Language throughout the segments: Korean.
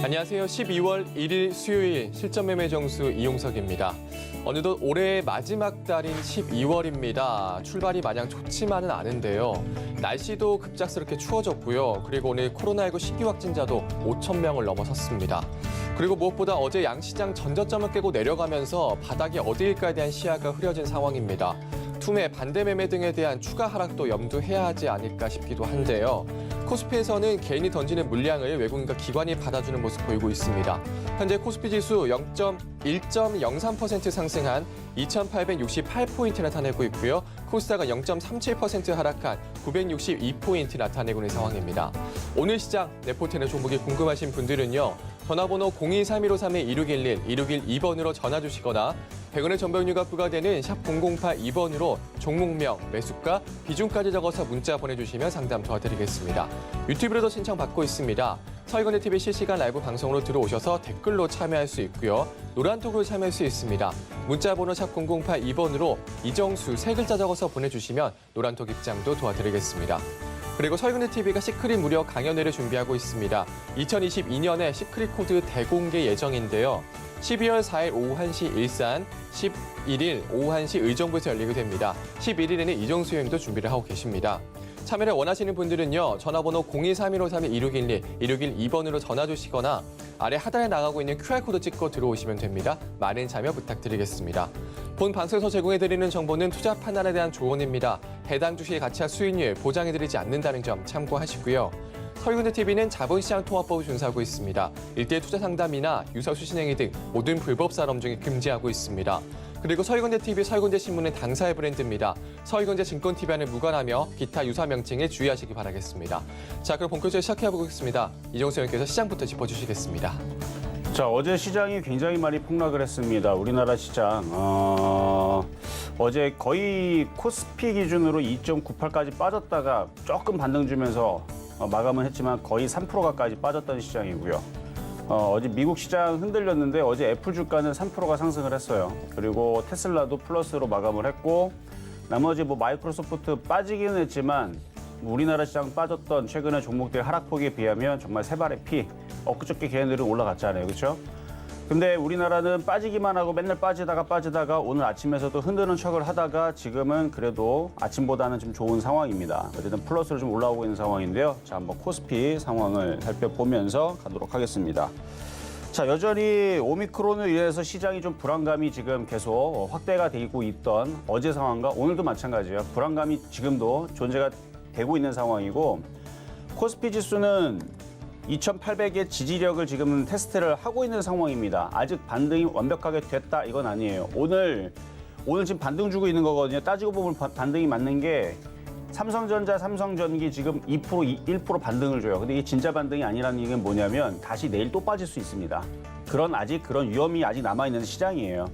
안녕하세요. 12월 1일 수요일 실전 매매 정수 이용석입니다. 어느덧 올해의 마지막 달인 12월입니다. 출발이 마냥 좋지만은 않은데요. 날씨도 급작스럽게 추워졌고요. 그리고 오늘 코로나19 신규 확진자도 5천 명을 넘어섰습니다. 그리고 무엇보다 어제 양시장 전저점을 깨고 내려가면서 바닥이 어디일까에 대한 시야가 흐려진 상황입니다. 투매, 반대 매매 등에 대한 추가 하락도 염두해야 하지 않을까 싶기도 한데요. 코스피에서는 개인이 던지는 물량을 외국인과 기관이 받아주는 모습 보이고 있습니다. 현재 코스피 지수 1.03% 상승한 2,868포인트 나타내고 있고요. 코스닥은 0.37% 하락한 962포인트 나타내고 있는 상황입니다. 오늘 시장 레포트나 종목이 궁금하신 분들은요. 전화번호 023153-2611, 2612번으로 전화 주시거나 100원의 전병료가 부과되는 샵 0082번으로 종목명, 매수가, 비중까지 적어서 문자 보내주시면 상담 도와드리겠습니다. 유튜브로도 신청받고 있습니다. 서희건의 TV 실시간 라이브 방송으로 들어오셔서 댓글로 참여할 수 있고요. 노란톡으로 참여할 수 있습니다. 문자 번호 샵 0082번으로 이정수 3글자 적어서 보내주시면 노란톡 입장도 도와드리겠습니다. 그리고 서희건의 TV가 시크릿 무료 강연회를 준비하고 있습니다. 2022년에 시크릿 코드 대공개 예정인데요. 12월 4일 오후 1시 일산, 11일 오후 1시 의정부에서 열리게 됩니다. 11일에는 이정수 의원님도 준비를 하고 계십니다. 참여를 원하시는 분들은요. 전화번호 023153-2612, 2612번으로 전화 주시거나 아래 하단에 나가고 있는 QR코드 찍고 들어오시면 됩니다. 많은 참여 부탁드리겠습니다. 본 방송에서 제공해드리는 정보는 투자 판단에 대한 조언입니다. 해당 주식의 가치와 수익률 보장해드리지 않는다는 점 참고하시고요. 서희건의 TV는 자본시장 통화법을 준수하고 있습니다. 일대일 투자 상담이나 유사 수신행위 등 모든 불법 산업 중에 금지하고 있습니다. 그리고 서희건대 TV, 서희건대 신문은 당사의 브랜드입니다. 서희건대 증권TV와는 무관하며 기타 유사 명칭에 주의하시기 바라겠습니다. 자, 그럼 본격적으로 시작해보겠습니다. 이정수 의원께서 시장부터 짚어주시겠습니다. 자, 어제 시장이 굉장히 많이 폭락을 했습니다. 우리나라 시장. 어제 거의 코스피 기준으로 2.98까지 빠졌다가 조금 반등 주면서 마감은 했지만 거의 3% 가까이 빠졌던 시장이고요. 어제 미국 시장 흔들렸는데 어제 애플 주가는 3%가 상승을 했어요. 그리고 테슬라도 플러스로 마감을 했고 나머지 마이크로소프트 빠지기는 했지만 우리나라 시장 빠졌던 최근의 종목들 하락폭에 비하면 정말 세 발의 피. 엊그저께 걔네들은 올라갔잖아요. 그렇죠? 근데 우리나라는 빠지기만 하고 맨날 빠지다가 오늘 아침에서도 흔드는 척을 하다가 지금은 그래도 아침보다는 좀 좋은 상황입니다. 어쨌든 플러스로 좀 올라오고 있는 상황인데요. 자, 한번 코스피 상황을 살펴보면서 가도록 하겠습니다. 자, 여전히 오미크론으로 인해서 시장이 좀 불안감이 지금 계속 확대가 되고 있던 어제 상황과 오늘도 마찬가지예요. 불안감이 지금도 존재가 되고 있는 상황이고 코스피 지수는 2,800의 지지력을 지금 테스트를 하고 있는 상황입니다. 아직 반등이 완벽하게 됐다 이건 아니에요. 오늘 지금 반등 주고 있는 거거든요. 따지고 보면 반등이 맞는 게 삼성전자, 삼성전기 지금 2%, 1% 반등을 줘요. 근데 이게 진짜 반등이 아니라는 얘기는 뭐냐면 다시 내일 또 빠질 수 있습니다. 그런 위험이 아직 남아있는 시장이에요.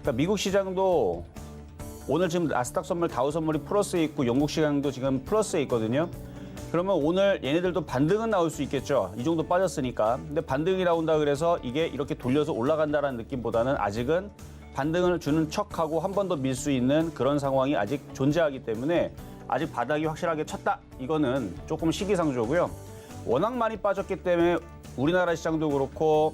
그러니까 미국 시장도 오늘 지금 나스닥 선물, 다우 선물이 플러스에 있고 영국 시장도 지금 플러스에 있거든요. 그러면 오늘 얘네들도 반등은 나올 수 있겠죠. 이 정도 빠졌으니까. 근데 반등이 나온다 그래서 이게 이렇게 돌려서 올라간다는 느낌보다는 아직은 반등을 주는 척하고 한 번 더 밀 수 있는 그런 상황이 아직 존재하기 때문에 아직 바닥이 확실하게 쳤다. 이거는 조금 시기상조고요. 워낙 많이 빠졌기 때문에 우리나라 시장도 그렇고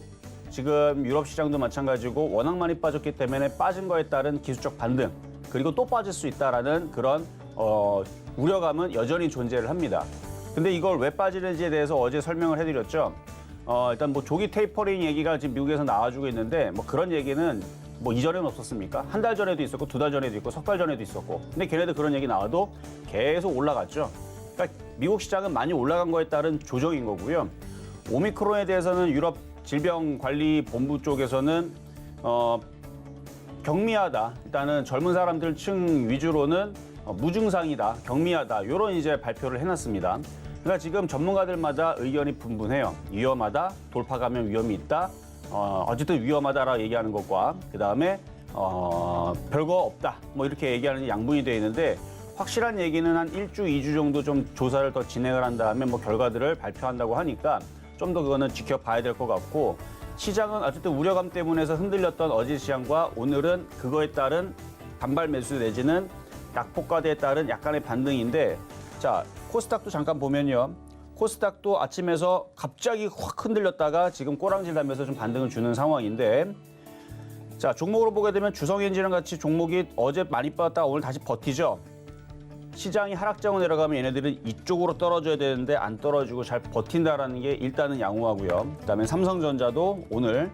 지금 유럽 시장도 마찬가지고 워낙 많이 빠졌기 때문에 빠진 거에 따른 기술적 반등 그리고 또 빠질 수 있다라는 그런 우려감은 여전히 존재를 합니다. 근데 이걸 왜 빠지는지에 대해서 어제 설명을 해드렸죠. 일단 조기 테이퍼링 얘기가 지금 미국에서 나와주고 있는데 그런 얘기는 이전에는 없었습니까? 한 달 전에도 있었고 두 달 전에도 있고 석 달 전에도 있었고. 근데 걔네들 그런 얘기 나와도 계속 올라갔죠. 그러니까 미국 시장은 많이 올라간 거에 따른 조정인 거고요. 오미크론에 대해서는 유럽 질병관리본부 쪽에서는 경미하다. 일단은 젊은 사람들 층 위주로는 무증상이다, 경미하다 이런 이제 발표를 해놨습니다. 그러니까 지금 전문가들마다 의견이 분분해요. 위험하다, 돌파 감염 위험이 있다. 어쨌든 위험하다라고 얘기하는 것과 그 다음에 별거 없다. 이렇게 얘기하는 양분이 되어 있는데 확실한 얘기는 한 1주, 2주 정도 좀 조사를 더 진행을 한 다음에 결과들을 발표한다고 하니까 좀 더 그거는 지켜봐야 될 것 같고 시장은 어쨌든 우려감 때문에 흔들렸던 어제 시장과 오늘은 그거에 따른 반발 매수 내지는 낙폭과대에 따른 약간의 반등인데 자 코스닥도 잠깐 보면요. 코스닥도 아침에서 갑자기 확 흔들렸다가 지금 꼬랑질 나면서 좀 반등을 주는 상황인데 자, 종목으로 보게 되면 주성엔진이랑 같이 종목이 어제 많이 빠졌다가 오늘 다시 버티죠. 시장이 하락장으로 내려가면 얘네들은 이쪽으로 떨어져야 되는데 안 떨어지고 잘 버틴다라는 게 일단은 양호하고요. 그다음에 삼성전자도 오늘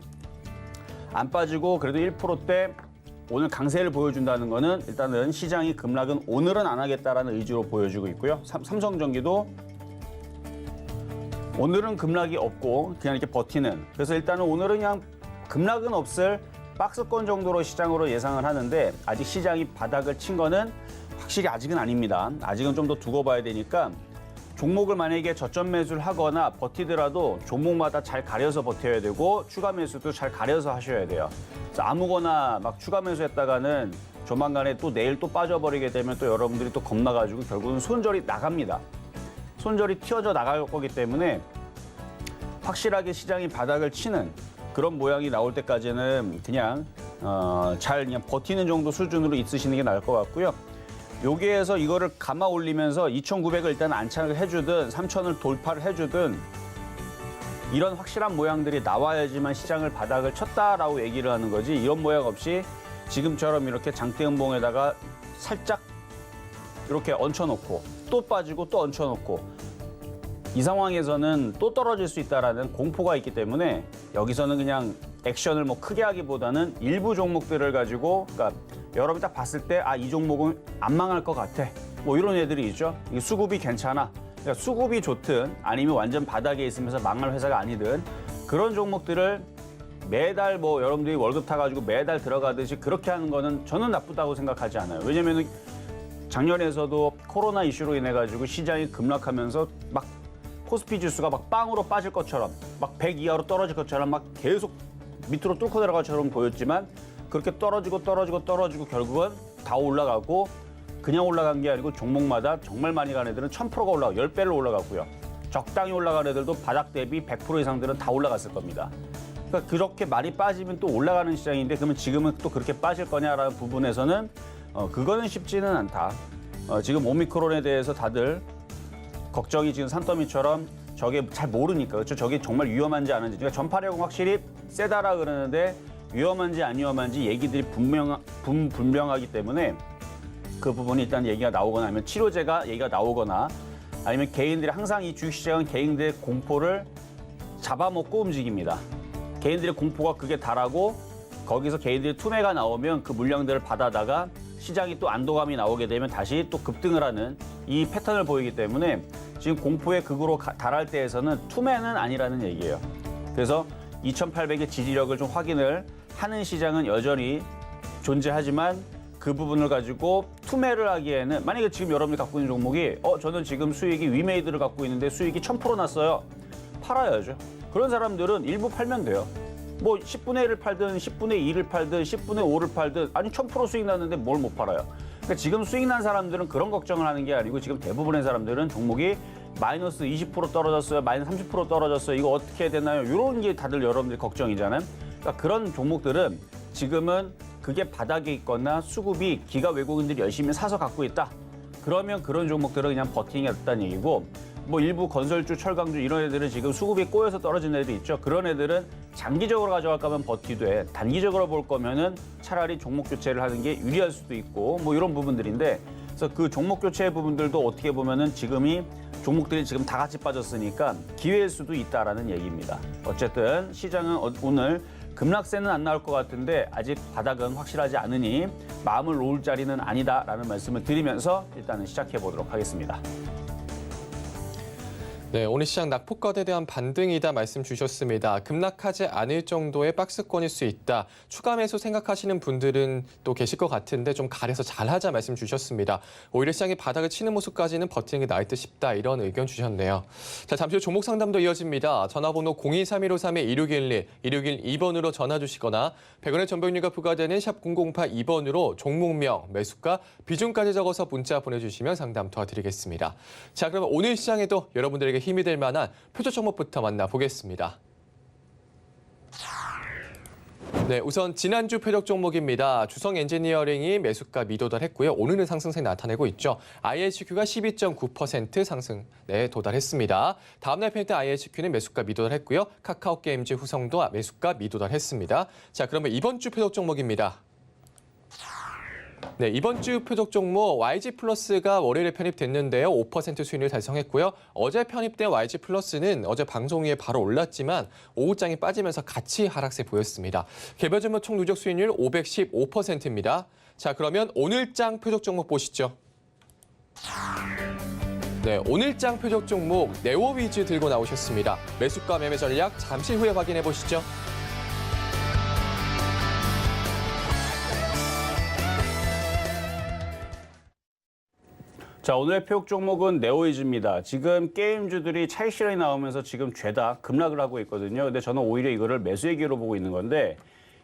안 빠지고 그래도 1%대 오늘 강세를 보여준다는 거는 일단은 시장이 급락은 오늘은 안 하겠다라는 의지로 보여주고 있고요. 삼성전기도 오늘은 급락이 없고 그냥 이렇게 버티는. 그래서 일단은 오늘은 그냥 급락은 없을 박스권 정도로 시장으로 예상을 하는데 아직 시장이 바닥을 친 거는 확실히 아직은 아닙니다. 아직은 좀 더 두고 봐야 되니까 종목을 만약에 저점 매수를 하거나 버티더라도 종목마다 잘 가려서 버텨야 되고 추가 매수도 잘 가려서 하셔야 돼요. 그래서 아무거나 막 추가 매수했다가는 조만간에 또 내일 또 빠져버리게 되면 또 여러분들이 또 겁나가지고 결국은 손절이 나갑니다. 손절이 튀어져 나갈 거기 때문에 확실하게 시장이 바닥을 치는 그런 모양이 나올 때까지는 그냥 잘 그냥 버티는 정도 수준으로 있으시는 게 나을 것 같고요. 여기에서 이거를 감아 올리면서 2,900을 일단 안착을 해주든 3,000을 돌파를 해주든 이런 확실한 모양들이 나와야지만 시장을 바닥을 쳤다라고 얘기를 하는 거지 이런 모양 없이 지금처럼 이렇게 장대음봉에다가 살짝 이렇게 얹혀놓고 또 빠지고 또 얹혀놓고 이 상황에서는 또 떨어질 수 있다라는 공포가 있기 때문에 여기서는 그냥 액션을 뭐 크게 하기보다는 일부 종목들을 가지고 그러니까 여러분 딱 봤을 때 아, 이 종목은 안 망할 것 같아. 뭐 이런 애들이 있죠. 이 수급이 괜찮아. 그러니까 수급이 좋든 아니면 완전 바닥에 있으면서 망할 회사가 아니든 그런 종목들을 매달 뭐 여러분들이 월급 타가지고 매달 들어가듯이 그렇게 하는 거는 저는 나쁘다고 생각하지 않아요. 왜냐면은 작년에서도 코로나 이슈로 인해 가지고 시장이 급락하면서 막 코스피 지수가 막 빵으로 빠질 것처럼 막 100 이하로 떨어질 것처럼 막 계속 밑으로 뚫고 내려갈 것처럼 보였지만 그렇게 떨어지고 결국은 다 올라가고 그냥 올라간 게 아니고 종목마다 정말 많이 간 애들은 1000%가 올라가고 10배를 올라갔고요. 적당히 올라간 애들도 바닥 대비 100% 이상들은 다 올라갔을 겁니다. 그러니까 그렇게 많이 빠지면 또 올라가는 시장인데 그러면 지금은 또 그렇게 빠질 거냐라는 부분에서는 그거는 쉽지는 않다. 지금 오미크론에 대해서 다들 걱정이 지금 산더미처럼 저게 잘 모르니까 그렇죠. 저게 정말 위험한지 아닌지 그러니까 전파력은 확실히 세다라 그러는데 위험한지 안 위험한지 얘기들이 불명하기 때문에 그 부분이 일단 얘기가 나오거나 아니면 치료제가 얘기가 나오거나 아니면 개인들이 항상 이 주식시장은 개인들의 공포를 잡아먹고 움직입니다. 개인들의 공포가 그게 다라고 거기서 개인들의 투매가 나오면 그 물량들을 받아다가 시장이 또 안도감이 나오게 되면 다시 또 급등을 하는 이 패턴을 보이기 때문에 지금 공포의 극으로 달할 때에서는 투매는 아니라는 얘기예요. 그래서 2,800의 지지력을 좀 확인을 하는 시장은 여전히 존재하지만 그 부분을 가지고 투매를 하기에는 만약에 지금 여러분이 갖고 있는 종목이 저는 지금 수익이 위메이드를 갖고 있는데 수익이 1000% 났어요. 팔아야죠. 그런 사람들은 일부 팔면 돼요. 뭐 10분의 1을 팔든 10분의 2를 팔든 10분의 5를 팔든 아니 1000% 수익 났는데 뭘 못 팔아요. 그러니까 지금 수익 난 사람들은 그런 걱정을 하는 게 아니고 지금 대부분의 사람들은 종목이 마이너스 20% 떨어졌어요. 마이너스 30% 떨어졌어요. 이거 어떻게 해야 되나요? 이런 게 다들 여러분들 걱정이잖아요. 그러니까 그런 종목들은 지금은 그게 바닥에 있거나 수급이 기가 외국인들이 열심히 사서 갖고 있다. 그러면 그런 종목들은 그냥 버티는 게 낫다는 얘기고 뭐 일부 건설주, 철강주 이런 애들은 지금 수급이 꼬여서 떨어진 애들 있죠. 그런 애들은 장기적으로 가져갈 거면 버티되 단기적으로 볼 거면은 차라리 종목 교체를 하는 게 유리할 수도 있고 뭐 이런 부분들인데 그래서 그 종목 교체 부분들도 어떻게 보면은 지금이 종목들이 지금 다 같이 빠졌으니까 기회일 수도 있다라는 얘기입니다. 어쨌든 시장은 오늘 급락세는 안 나올 것 같은데 아직 바닥은 확실하지 않으니 마음을 놓을 자리는 아니다라는 말씀을 드리면서 일단은 시작해 보도록 하겠습니다. 네, 오늘 시장 낙폭과대에 대한 반등이다 말씀 주셨습니다. 급락하지 않을 정도의 박스권일 수 있다. 추가 매수 생각하시는 분들은 또 계실 것 같은데 좀 가려서 잘하자 말씀 주셨습니다. 오히려 시장이 바닥을 치는 모습까지는 버티는 게 나을 듯 싶다. 이런 의견 주셨네요. 자, 잠시 후 종목 상담도 이어집니다. 전화번호 023153-2611, 2612번으로 전화 주시거나 100원의 전병료가 부과되는 샵 0082번으로 종목명, 매수가, 비중까지 적어서 문자 보내주시면 상담 도와드리겠습니다. 자, 그러면 오늘 시장에도 여러분들에게 힘이 될 만한 표적 종목부터 만나보겠습니다. 네, 우선 지난주 표적 종목입니다. 주성 엔지니어링이 매수가 미도달했고요. 오늘은 상승세 나타내고 있죠. IHQ가 12.9% 상승에 도달했습니다. 다음날 팬트 IHQ는 매수가 미도달했고요. 카카오게임즈 후성도 매수가 미도달했습니다. 자, 그러면 이번 주 표적 종목입니다. 네, 이번 주 표적 종목 YG플러스가 월요일에 편입됐는데요. 5% 수익률 달성했고요. 어제 편입된 YG플러스는 어제 방송 후에 바로 올랐지만 오후장이 빠지면서 같이 하락세 보였습니다. 개별 종목 총 누적 수익률 515%입니다. 자, 그러면 오늘장 표적 종목 보시죠. 네, 오늘장 표적 종목 네오위즈 들고 나오셨습니다. 매수가 매매 전략 잠시 후에 확인해 보시죠. 자, 오늘의 표적 종목은 네오위즈입니다. 지금 게임주들이 차익 실현이 나오면서 지금 죄다 급락을 하고 있거든요. 근데 저는 오히려 이거를 매수의 기회로 보고 있는 건데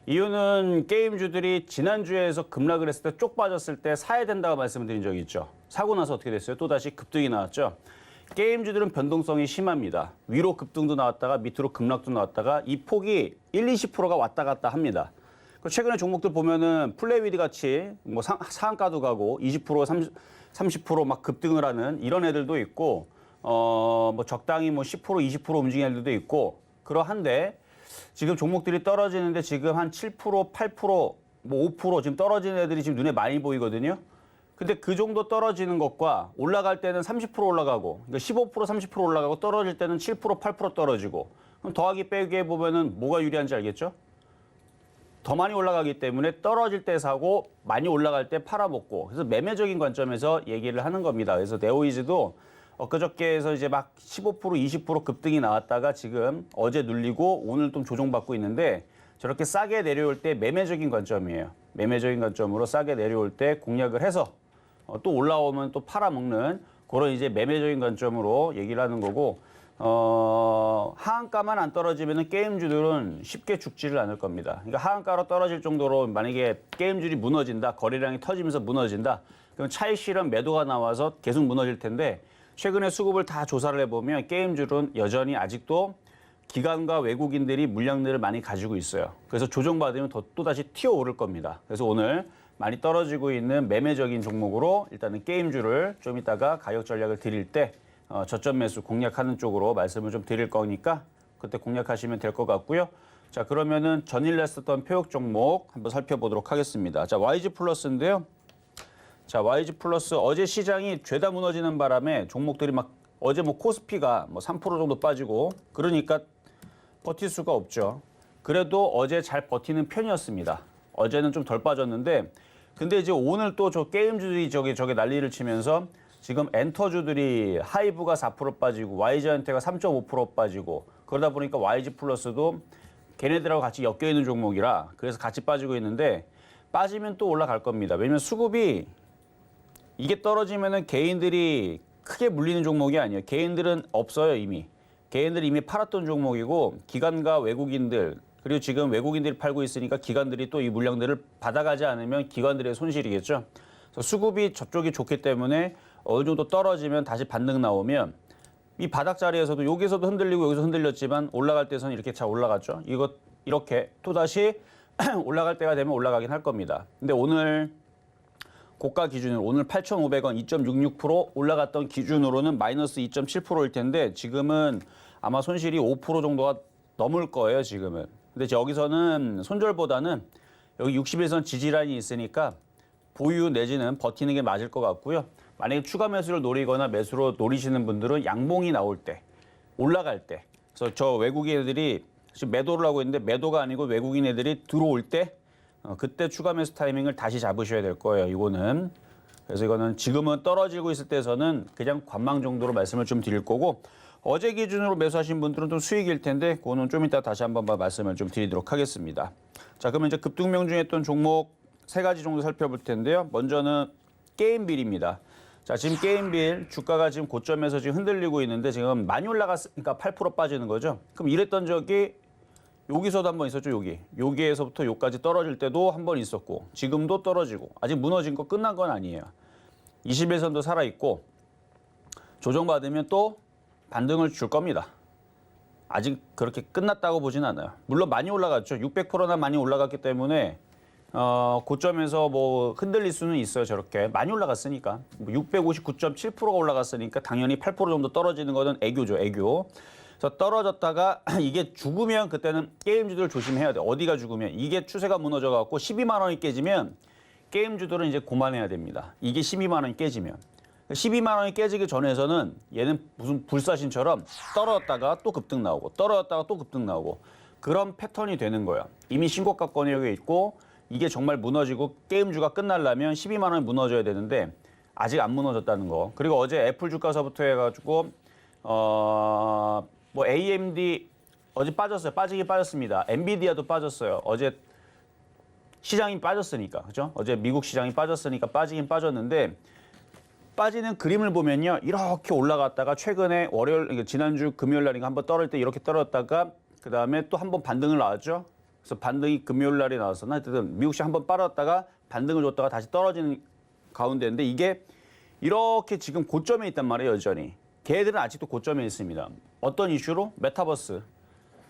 이유는 게임주들이 지난주에서 급락을 했을 때 쪽 빠졌을 때 사야 된다고 말씀을 드린 적이 있죠. 사고 나서 어떻게 됐어요? 또다시 급등이 나왔죠. 게임주들은 변동성이 심합니다. 위로 급등도 나왔다가 밑으로 급락도 나왔다가 이 폭이 20%가 왔다 갔다 합니다. 최근에 종목들 보면은 플레이위드 같이 뭐 상한가도 가고 20%, 30% 급등을 하는 이런 애들도 있고 뭐 적당히 뭐 10%, 20% 움직이는 애들도 있고 그러한데 지금 종목들이 떨어지는데 지금 한 7%, 8%, 뭐 5% 지금 떨어지는 애들이 지금 눈에 많이 보이거든요. 근데 그 정도 떨어지는 것과 올라갈 때는 30% 올라가고 그러니까 15%, 30% 올라가고 떨어질 때는 7%, 8% 떨어지고 그럼 더하기 빼기 해보면은 뭐가 유리한지 알겠죠? 더 많이 올라가기 때문에 떨어질 때 사고 많이 올라갈 때 팔아먹고 그래서 매매적인 관점에서 얘기를 하는 겁니다. 그래서 네오위즈도 엊그저께에서 이제 막 15%, 20% 급등이 나왔다가 지금 어제 눌리고 오늘 좀 조정받고 있는데 저렇게 싸게 내려올 때 매매적인 관점이에요. 매매적인 관점으로 싸게 내려올 때 공략을 해서 또 올라오면 또 팔아먹는 그런 이제 매매적인 관점으로 얘기를 하는 거고 하한가만 안 떨어지면 게임주들은 쉽게 죽지를 않을 겁니다. 그러니까 하한가로 떨어질 정도로 만약에 게임주들이 무너진다, 거래량이 터지면서 무너진다, 그럼 차익 실현 매도가 나와서 계속 무너질 텐데 최근에 수급을 다 조사를 해보면 게임주는 여전히 아직도 기관과 외국인들이 물량들을 많이 가지고 있어요. 그래서 조정받으면 또다시 튀어오를 겁니다. 그래서 오늘 많이 떨어지고 있는 매매적인 종목으로 일단은 게임주를 좀 이따가 가격 전략을 드릴 때 저점 매수 공략하는 쪽으로 말씀을 좀 드릴 거니까 그때 공략하시면 될 것 같고요. 자, 그러면은 전일 냈었던 표적 종목 한번 살펴보도록 하겠습니다. 자, YG플러스인데요. 자, YG플러스 어제 시장이 죄다 무너지는 바람에 종목들이 막 어제 뭐 코스피가 뭐 3% 정도 빠지고 그러니까 버틸 수가 없죠. 그래도 어제 잘 버티는 편이었습니다. 어제는 좀 덜 빠졌는데 근데 이제 오늘 또 저 게임주들이 저게 난리를 치면서 지금 엔터주들이 하이브가 4% 빠지고 YG한테가 3.5% 빠지고 그러다 보니까 YG플러스도 걔네들하고 같이 엮여있는 종목이라 그래서 같이 빠지고 있는데 빠지면 또 올라갈 겁니다. 왜냐면 수급이 이게 떨어지면은 개인들이 크게 물리는 종목이 아니에요. 개인들은 없어요 이미. 개인들이 이미 팔았던 종목이고 기관과 외국인들 그리고 지금 외국인들이 팔고 있으니까 기관들이 또 이 물량들을 받아가지 않으면 기관들의 손실이겠죠. 그래서 수급이 저쪽이 좋기 때문에 어느 정도 떨어지면 다시 반등 나오면 이 바닥 자리에서도 여기서도 흔들리고 여기서 흔들렸지만 올라갈 때서는 이렇게 잘 올라갔죠. 이거 이렇게 또다시 올라갈 때가 되면 올라가긴 할 겁니다. 근데 오늘 고가 기준으로 오늘 8,500원 2.66% 올라갔던 기준으로는 마이너스 2.7%일 텐데 지금은 아마 손실이 5% 정도가 넘을 거예요, 지금은. 근데 여기서는 손절보다는 여기 60일선 지지라인이 있으니까 보유 내지는 버티는 게 맞을 것 같고요. 만약에 추가 매수를 노리거나 매수로 노리시는 분들은 양봉이 나올 때, 올라갈 때. 그래서 저 외국인 애들이 지금 매도를 하고 있는데 매도가 아니고 외국인 애들이 들어올 때 그때 추가 매수 타이밍을 다시 잡으셔야 될 거예요. 이거는. 그래서 이거는 지금은 떨어지고 있을 때에서는 그냥 관망 정도로 말씀을 좀 드릴 거고 어제 기준으로 매수하신 분들은 좀 수익일 텐데 그거는 좀 이따 다시 한번 말씀을 좀 드리도록 하겠습니다. 자, 그러면 이제 급등명중했던 종목 3가지 정도 살펴볼 텐데요. 먼저는 게임빌입니다. 자, 지금 게임빌 주가가 지금 고점에서 지금 흔들리고 있는데 지금 많이 올라갔으니까 8% 빠지는 거죠. 그럼 이랬던 적이 여기서도 한번 있었죠, 여기에서부터 여기까지 떨어질 때도 한번 있었고 지금도 떨어지고 아직 무너진 거 끝난 건 아니에요. 21선도 살아있고 조정받으면 또 반등을 줄 겁니다. 아직 그렇게 끝났다고 보진 않아요. 물론 많이 올라갔죠. 600%나 많이 올라갔기 때문에 고점에서 뭐 흔들릴 수는 있어요. 저렇게 많이 올라갔으니까. 659.7%가 올라갔으니까 당연히 8% 정도 떨어지는 거는 애교죠. 애교. 그래서 떨어졌다가 이게 죽으면 그때는 게임주들 조심해야 돼. 어디가 죽으면 이게 추세가 무너져 갖고 12만 원이 깨지면 게임주들은 이제 그만해야 됩니다. 이게 12만 원이 깨지면. 12만 원이 깨지기 전에서는 얘는 무슨 불사신처럼 떨어졌다가 또 급등 나오고 떨어졌다가 또 급등 나오고 그런 패턴이 되는 거예요. 이미 신고가권에 여기 있고 이게 정말 무너지고 게임주가 끝나려면 12만 원이 무너져야 되는데 아직 안 무너졌다는 거. 그리고 어제 애플 주가서부터 해가지고 뭐 AMD 어제 빠졌어요. 빠지긴 빠졌습니다. 엔비디아도 빠졌어요. 어제 시장이 빠졌으니까 그죠? 어제 미국 시장이 빠졌으니까 빠지긴 빠졌는데 빠지는 그림을 보면요. 이렇게 올라갔다가 최근에 월요일, 지난주 금요일 날인가 한번 떨어질 때 이렇게 떨어졌다가 그 다음에 또 한번 반등을 나왔죠. 그래서 반등이 금요일 날에 나왔었나? 하여튼 미국 시장 한번 빨았다가 반등을 줬다가 다시 떨어지는 가운데인데 이게 이렇게 지금 고점에 있단 말이에요. 여전히. 걔들은 아직도 고점에 있습니다. 어떤 이슈로? 메타버스.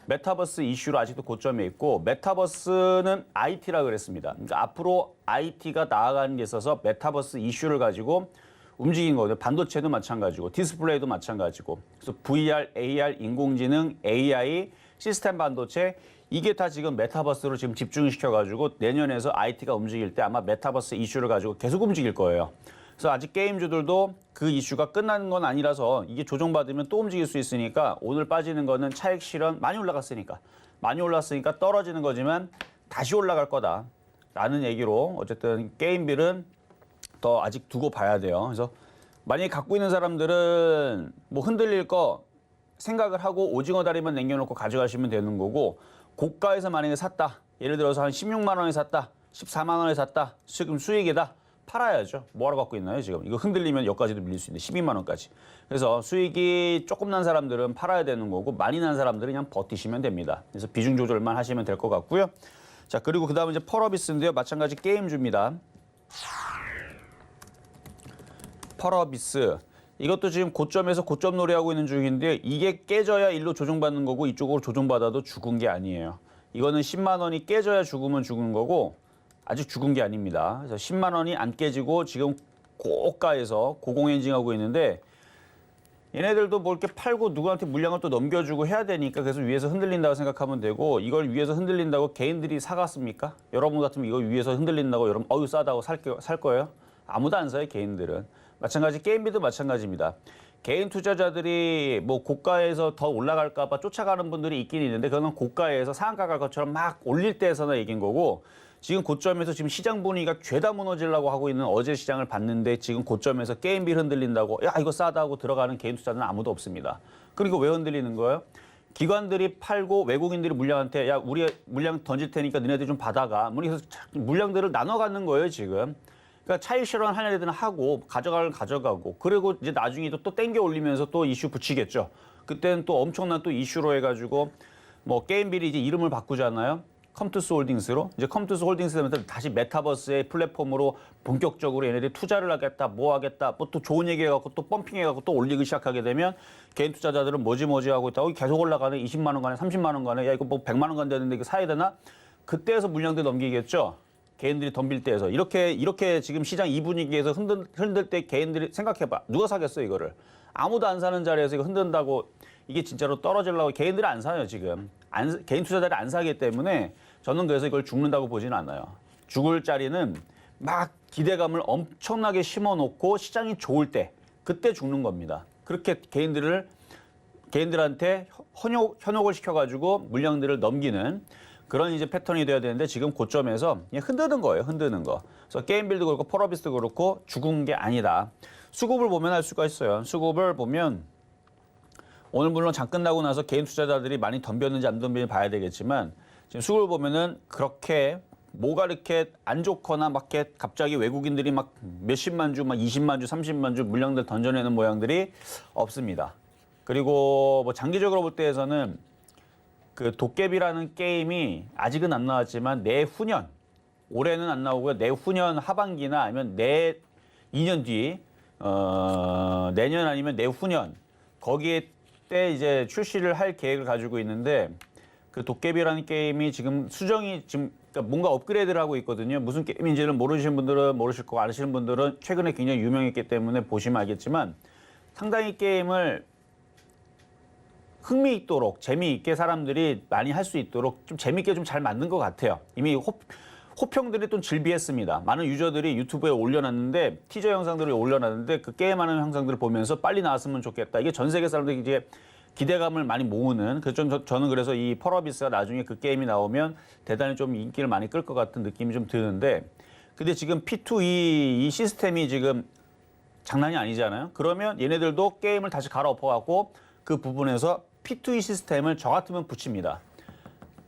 메타버스 이슈로 아직도 고점에 있고 메타버스는 IT라 그랬습니다. 그러니까 앞으로 IT가 나아가는 데 있어서 메타버스 이슈를 가지고 움직인 거거든요. 반도체도 마찬가지고 디스플레이도 마찬가지고. 그래서 VR, AR, 인공지능, AI, 시스템 반도체 이게 다 지금 메타버스로 지금 집중시켜가지고 내년에서 IT가 움직일 때 아마 메타버스 이슈를 가지고 계속 움직일 거예요. 그래서 아직 게임주들도 그 이슈가 끝나는 건 아니라서 이게 조정받으면 또 움직일 수 있으니까 오늘 빠지는 거는 차익 실현 많이 올라갔으니까 떨어지는 거지만 다시 올라갈 거다라는 얘기로 어쨌든 게임빌은 더 아직 두고 봐야 돼요. 그래서 만약에 갖고 있는 사람들은 뭐 흔들릴 거 생각을 하고 오징어 다리만 남겨놓고 가져가시면 되는 거고 고가에서 만약에 샀다. 예를 들어서 한 16만 원에 샀다. 14만 원에 샀다. 지금 수익이다. 팔아야죠. 뭐하러 갖고 있나요 지금? 이거 흔들리면 여기까지도 밀릴 수 있는데 12만 원까지. 그래서 수익이 조금 난 사람들은 팔아야 되는 거고 많이 난 사람들은 그냥 버티시면 됩니다. 그래서 비중 조절만 하시면 될 것 같고요. 자 그리고 그 다음에 이제 펄어비스인데요. 마찬가지 게임주입니다. 펄어비스. 이것도 지금 고점에서 고점 놀이하고 있는 중인데 이게 깨져야 일로 조정받는 거고 이쪽으로 조정받아도 죽은 게 아니에요. 이거는 10만 원이 깨져야 죽으면 죽은 거고 아직 죽은 게 아닙니다. 그래서 10만 원이 안 깨지고 지금 고가에서 고공행진하고 있는데 얘네들도 뭐 이렇게 팔고 누구한테 물량을 또 넘겨주고 해야 되니까 그래서 위에서 흔들린다고 생각하면 되고 이걸 위에서 흔들린다고 개인들이 사갔습니까? 여러분 같으면 이거 위에서 흔들린다고 여러분 어유 싸다고 살 거예요? 아무도 안 사요 개인들은. 마찬가지 게임비도 마찬가지입니다. 개인 투자자들이 뭐 고가에서 더 올라갈까 봐 쫓아가는 분들이 있긴 있는데 그거는 고가에서 상한가 갈 것처럼 막 올릴 때에서나 얘기인 거고 지금 고점에서 지금 시장 분위기가 죄다 무너지려고 하고 있는 어제 시장을 봤는데 지금 고점에서 게임비 흔들린다고 야 이거 싸다고 들어가는 개인 투자자는 아무도 없습니다. 그리고 왜 흔들리는 거예요? 기관들이 팔고 외국인들이 물량한테 야 우리 물량 던질 테니까 너네들 좀 받아가. 그래서 물량들을 나눠 갖는 거예요 지금. 그러니까 차익 실현 하는 애들은 하고 가져가는 가져가고 그리고 이제 나중에 또 땡겨 올리면서 또 이슈 붙이겠죠. 그때는 또 엄청난 또 이슈로 해가지고 뭐 게임빌이 이제 이름을 바꾸잖아요. 컴투스 홀딩스로 이제 컴투스 홀딩스 되면 다시 메타버스의 플랫폼으로 본격적으로 얘네들이 투자를 하겠다, 뭐 하겠다, 뭐 또 좋은 얘기해갖고 또 펌핑해갖고 또 올리기 시작하게 되면 개인 투자자들은 뭐지 하고 있다. 계속 올라가네, 20만 원 가네, 30만 원 가네, 야 이거 뭐 100만 원 간다는데 이거 사야 되나? 그때에서 물량들 넘기겠죠. 개인들이 덤빌 때에서 이렇게 지금 시장 이 분위기에서 흔들 때 개인들이 생각해봐. 누가 사겠어 이거를? 아무도 안 사는 자리에서 이거 흔든다고 이게 진짜로 떨어지려고 개인들이 안 사요 지금. 개인 투자자들이 안 사기 때문에 저는 그래서 이걸 죽는다고 보지는 않아요. 죽을 자리는 막 기대감을 엄청나게 심어놓고 시장이 좋을 때 그때 죽는 겁니다. 그렇게 개인들한테 현혹을 시켜가지고 물량들을 넘기는 그런 이제 패턴이 돼야 되는데 지금 고점에서 그냥 흔드는 거예요. 흔드는 거. 그래서 게임빌도 그렇고 펄어비스도 그렇고 죽은 게 아니다. 수급을 보면 알 수가 있어요. 수급을 보면 오늘 물론 장 끝나고 나서 개인 투자자들이 많이 덤볐는지 안 덤볐는지 봐야 되겠지만 지금 수급을 보면은 그렇게 뭐가 이렇게 안 좋거나 막 이렇게 갑자기 외국인들이 막 몇십만 주, 막 20만 주, 30만 주 물량들 던져내는 모양들이 없습니다. 그리고 뭐 장기적으로 볼 때에서는 그 도깨비라는 게임이 아직은 안 나왔지만 내후년, 올해는 안 나오고요. 내후년 하반기나 아니면 2년 뒤, 내년 아니면 내후년 거기에 때 이제 출시를 할 계획을 가지고 있는데 그 도깨비라는 게임이 지금 수정이 지금 그러니까 뭔가 업그레이드를 하고 있거든요. 무슨 게임인지는 모르시는 분들은 모르실 거고 아시는 분들은 최근에 굉장히 유명했기 때문에 보시면 알겠지만 상당히 게임을 흥미있도록 재미있게 사람들이 많이 할 수 있도록 좀 재미있게 좀 잘 만든 것 같아요. 이미 호평들이 좀 질비했습니다. 많은 유저들이 유튜브에 올려놨는데 티저 영상들을 올려놨는데 그 게임하는 영상들을 보면서 빨리 나왔으면 좋겠다. 이게 전 세계 사람들이 이제 기대감을 많이 모으는 그래서 저는 그래서 이 펄어비스가 나중에 그 게임이 나오면 대단히 좀 인기를 많이 끌 것 같은 느낌이 좀 드는데 근데 지금 P2E 이 시스템이 지금 장난이 아니잖아요. 그러면 얘네들도 게임을 다시 갈아엎어갖고 그 부분에서 P2E 시스템을 저 같으면 붙입니다.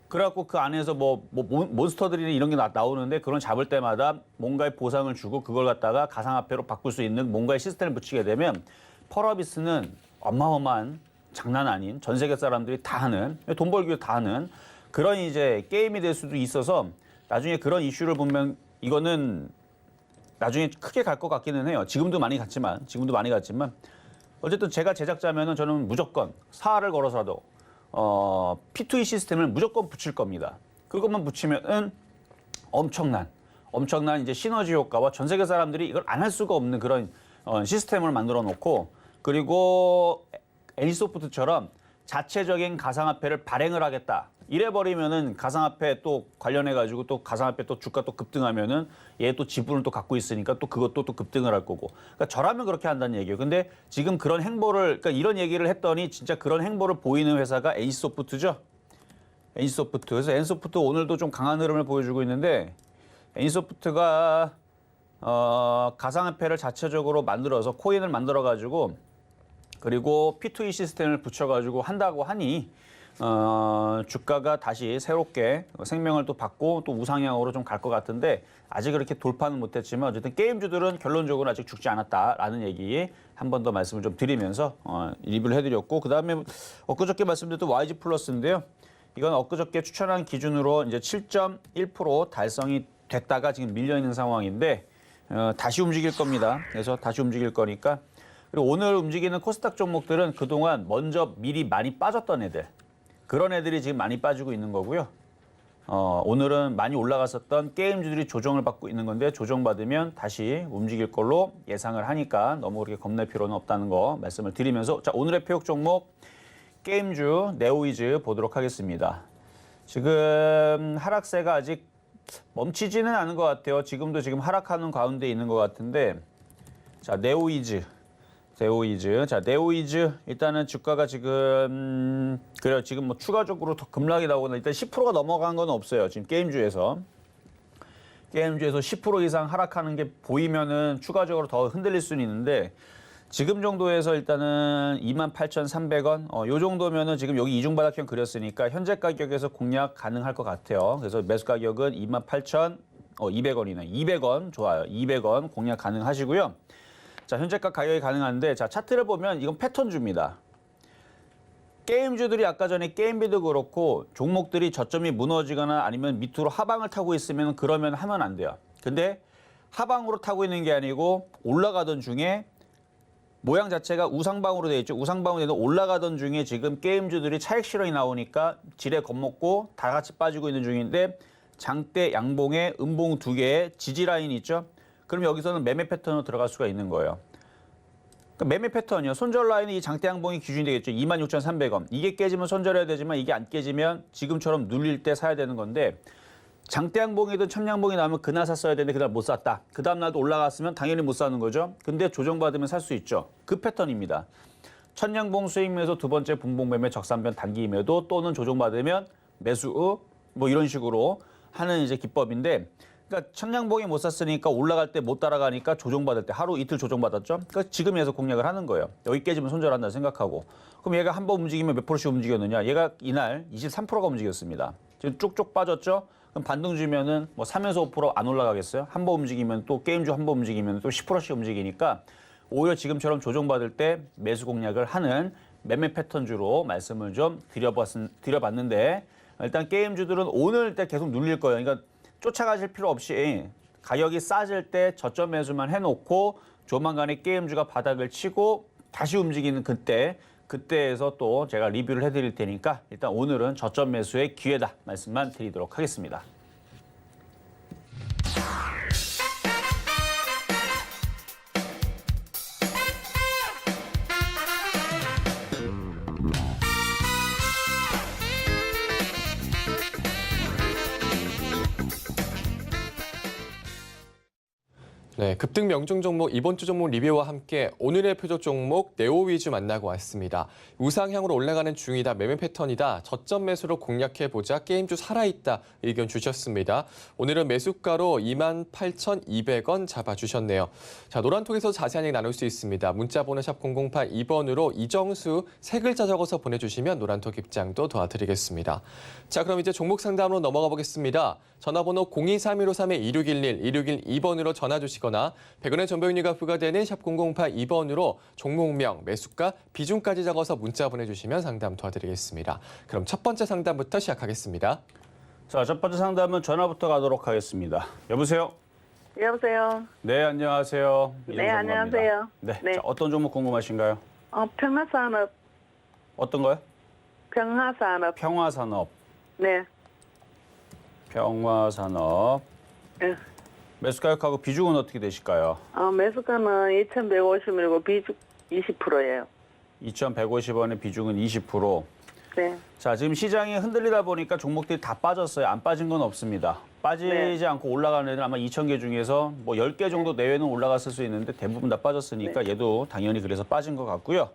그래갖고 그 안에서 몬스터들이나 이런 게 나오는데 그런 잡을 때마다 뭔가의 보상을 주고 그걸 갖다가 가상화폐로 바꿀 수 있는 뭔가의 시스템을 붙이게 되면 펄어비스는 어마어마한 장난 아닌 전 세계 사람들이 다 하는 돈 벌기 위해 다 하는 그런 이제 게임이 될 수도 있어서 나중에 그런 이슈를 보면 이거는 나중에 크게 갈 것 같기는 해요. 지금도 많이 갔지만 어쨌든 제가 제작자면은 저는 무조건 사활을 걸어서라도 P2E 시스템을 무조건 붙일 겁니다. 그것만 붙이면은 엄청난 이제 시너지 효과와 전 세계 사람들이 이걸 안 할 수가 없는 그런 시스템을 만들어 놓고 그리고 NC소프트처럼 자체적인 가상화폐를 발행을 하겠다. 이래버리면은 가상화폐 또 관련해가지고 또 가상화폐 또 주가 또 급등하면은 얘 또 지분을 또 갖고 있으니까 또 그것도 또 급등을 할 거고. 그러니까 저라면 그렇게 한다는 얘기예요. 근데 지금 그런 행보를, 그러니까 이런 얘기를 했더니 진짜 그런 행보를 보이는 회사가 NC소프트죠. NC소프트. 그래서 NC소프트 오늘도 좀 강한 흐름을 보여주고 있는데 NC소프트가 가상화폐를 자체적으로 만들어서 코인을 만들어가지고 그리고 P2E 시스템을 붙여가지고 한다고 하니 주가가 다시 새롭게 생명을 또 받고 또 우상향으로 좀 갈 것 같은데 아직 그렇게 돌파는 못했지만 어쨌든 게임주들은 결론적으로 아직 죽지 않았다라는 얘기 한 번 더 말씀을 좀 드리면서 리뷰를 해드렸고 그 다음에 엊그저께 말씀드렸던 YG 플러스인데요. 이건 엊그저께 추천한 기준으로 이제 7.1% 달성이 됐다가 지금 밀려 있는 상황인데 다시 움직일 겁니다. 그래서 다시 움직일 거니까. 그리고 오늘 움직이는 코스닥 종목들은 그동안 먼저 미리 많이 빠졌던 애들. 그런 애들이 지금 많이 빠지고 있는 거고요. 오늘은 많이 올라갔었던 게임주들이 조정을 받고 있는 건데 조정받으면 다시 움직일 걸로 예상을 하니까 너무 그렇게 겁낼 필요는 없다는 거 말씀을 드리면서 자 오늘의 표역 종목 게임주 네오이즈 보도록 하겠습니다. 지금 하락세가 아직 멈추지는 않은 것 같아요. 지금도 지금 하락하는 가운데 있는 것 같은데 자 네오이즈. 자, 네오이즈 일단은 주가가 지금 그래요. 지금 뭐 추가적으로 더 급락이 나오거나 일단 10%가 넘어간 건 없어요. 지금 게임주에서 10% 이상 하락하는 게 보이면은 추가적으로 더 흔들릴 수는 있는데 지금 정도에서 일단은 28,300원 요 정도면은 지금 여기 이중바닥형 그렸으니까 현재 가격에서 공략 가능할 것 같아요. 그래서 매수 가격은 28,200원이네. 200원 좋아요. 200원 공략 가능하시고요. 자, 현재가 가격이 가능한데 자, 차트를 보면 이건 패턴주입니다. 게임주들이 아까 전에 게임비도 그렇고 종목들이 저점이 무너지거나 아니면 밑으로 하방을 타고 있으면 그러면 하면 안 돼요. 근데 하방으로 타고 있는 게 아니고 올라가던 중에 모양 자체가 우상방으로 되어 있죠. 우상방으로 되어 올라가던 중에 지금 게임주들이 차익 실현이 나오니까 지레 겁먹고 다 같이 빠지고 있는 중인데 장대 양봉에 음봉 두 개의 지지 라인이 있죠. 그럼 여기서는 매매 패턴으로 들어갈 수가 있는 거예요. 그러니까 매매 패턴이요. 손절 라인이 이 장대 양봉이 기준이 되겠죠. 26,300원. 이게 깨지면 손절해야 되지만 이게 안 깨지면 지금처럼 눌릴 때 사야 되는 건데 장대 양봉이든 천양봉이 나오면 그날 샀어야 되는데 그날 못 샀다. 그 다음 날도 올라갔으면 당연히 못 사는 거죠. 근데 조정받으면 살 수 있죠. 그 패턴입니다. 천양봉 수익 매수 두 번째 분봉 매매 적산변 단기 매도 또는 조정받으면 매수 뭐 이런 식으로 하는 이제 기법인데 그러니까 천양봉이 못 샀으니까 올라갈 때 못 따라가니까 조정받을 때 하루 이틀 조정받았죠. 그러니까 지금에서 공략을 하는 거예요. 여기 깨지면 손절한다 생각하고. 그럼 얘가 한 번 움직이면 몇 프로씩 움직였느냐? 얘가 이날 23%가 움직였습니다. 지금 쭉쭉 빠졌죠. 그럼 반등 주면은 뭐 3에서 5% 안 올라가겠어요? 한 번 움직이면 또 게임주 한 번 움직이면 또 10%씩 움직이니까 오히려 지금처럼 조정받을 때 매수 공략을 하는 매매 패턴주로 말씀을 좀 드려봤는데 일단 게임주들은 오늘 일단 계속 눌릴 거예요. 그러니까 쫓아가실 필요 없이 가격이 싸질 때 저점 매수만 해놓고 조만간에 게임주가 바닥을 치고 다시 움직이는 그때 그때에서 또 제가 리뷰를 해드릴 테니까 일단 오늘은 저점 매수의 기회다 말씀만 드리도록 하겠습니다. 네, 급등 명중 종목 이번 주 종목 리뷰와 함께 오늘의 표적 종목 네오 위주 만나고 왔습니다. 우상향으로 올라가는 중이다, 매매 패턴이다, 저점 매수로 공략해보자, 게임주 살아있다 의견 주셨습니다. 오늘은 매수가로 28,200원 잡아주셨네요. 자, 노란톡에서 자세한 얘기 나눌 수 있습니다. 문자번호 샵 0082번으로 이정수 세 글자 적어서 보내주시면 노란톡 입장도 도와드리겠습니다. 자, 그럼 이제 종목 상담으로 넘어가 보겠습니다. 전화번호 023-1531-2611, 2612번으로 전화 주시거나 100원의 전보용료가 부과되는 샵 0082번으로 종목명, 매수가, 비중까지 적어서 문자 보내주시면 상담 도와드리겠습니다. 그럼 첫 번째 상담부터 시작하겠습니다. 자, 첫 번째 상담은 전화부터 가도록 하겠습니다. 여보세요? 여보세요. 네, 안녕하세요. 네, 안녕하세요. 네, 네. 자, 어떤 종목 궁금하신가요? 평화산업, 어떤 거요? 평화산업. 평화산업. 네. 평화산업. 네. 매수 가격하고 비중은 어떻게 되실까요? 매수가는 2,150이고 비중 20%예요. 2,150원의 비중은 20%. 네. 자, 지금 시장이 흔들리다 보니까 종목들이 다 빠졌어요. 안 빠진 건 없습니다. 빠지지 네. 않고 올라가는 애들 아마 2,000개 중에서 뭐 10개 정도 내외는 올라갔을 수 있는데 대부분 다 빠졌으니까 얘도 당연히 그래서 빠진 것 같고요.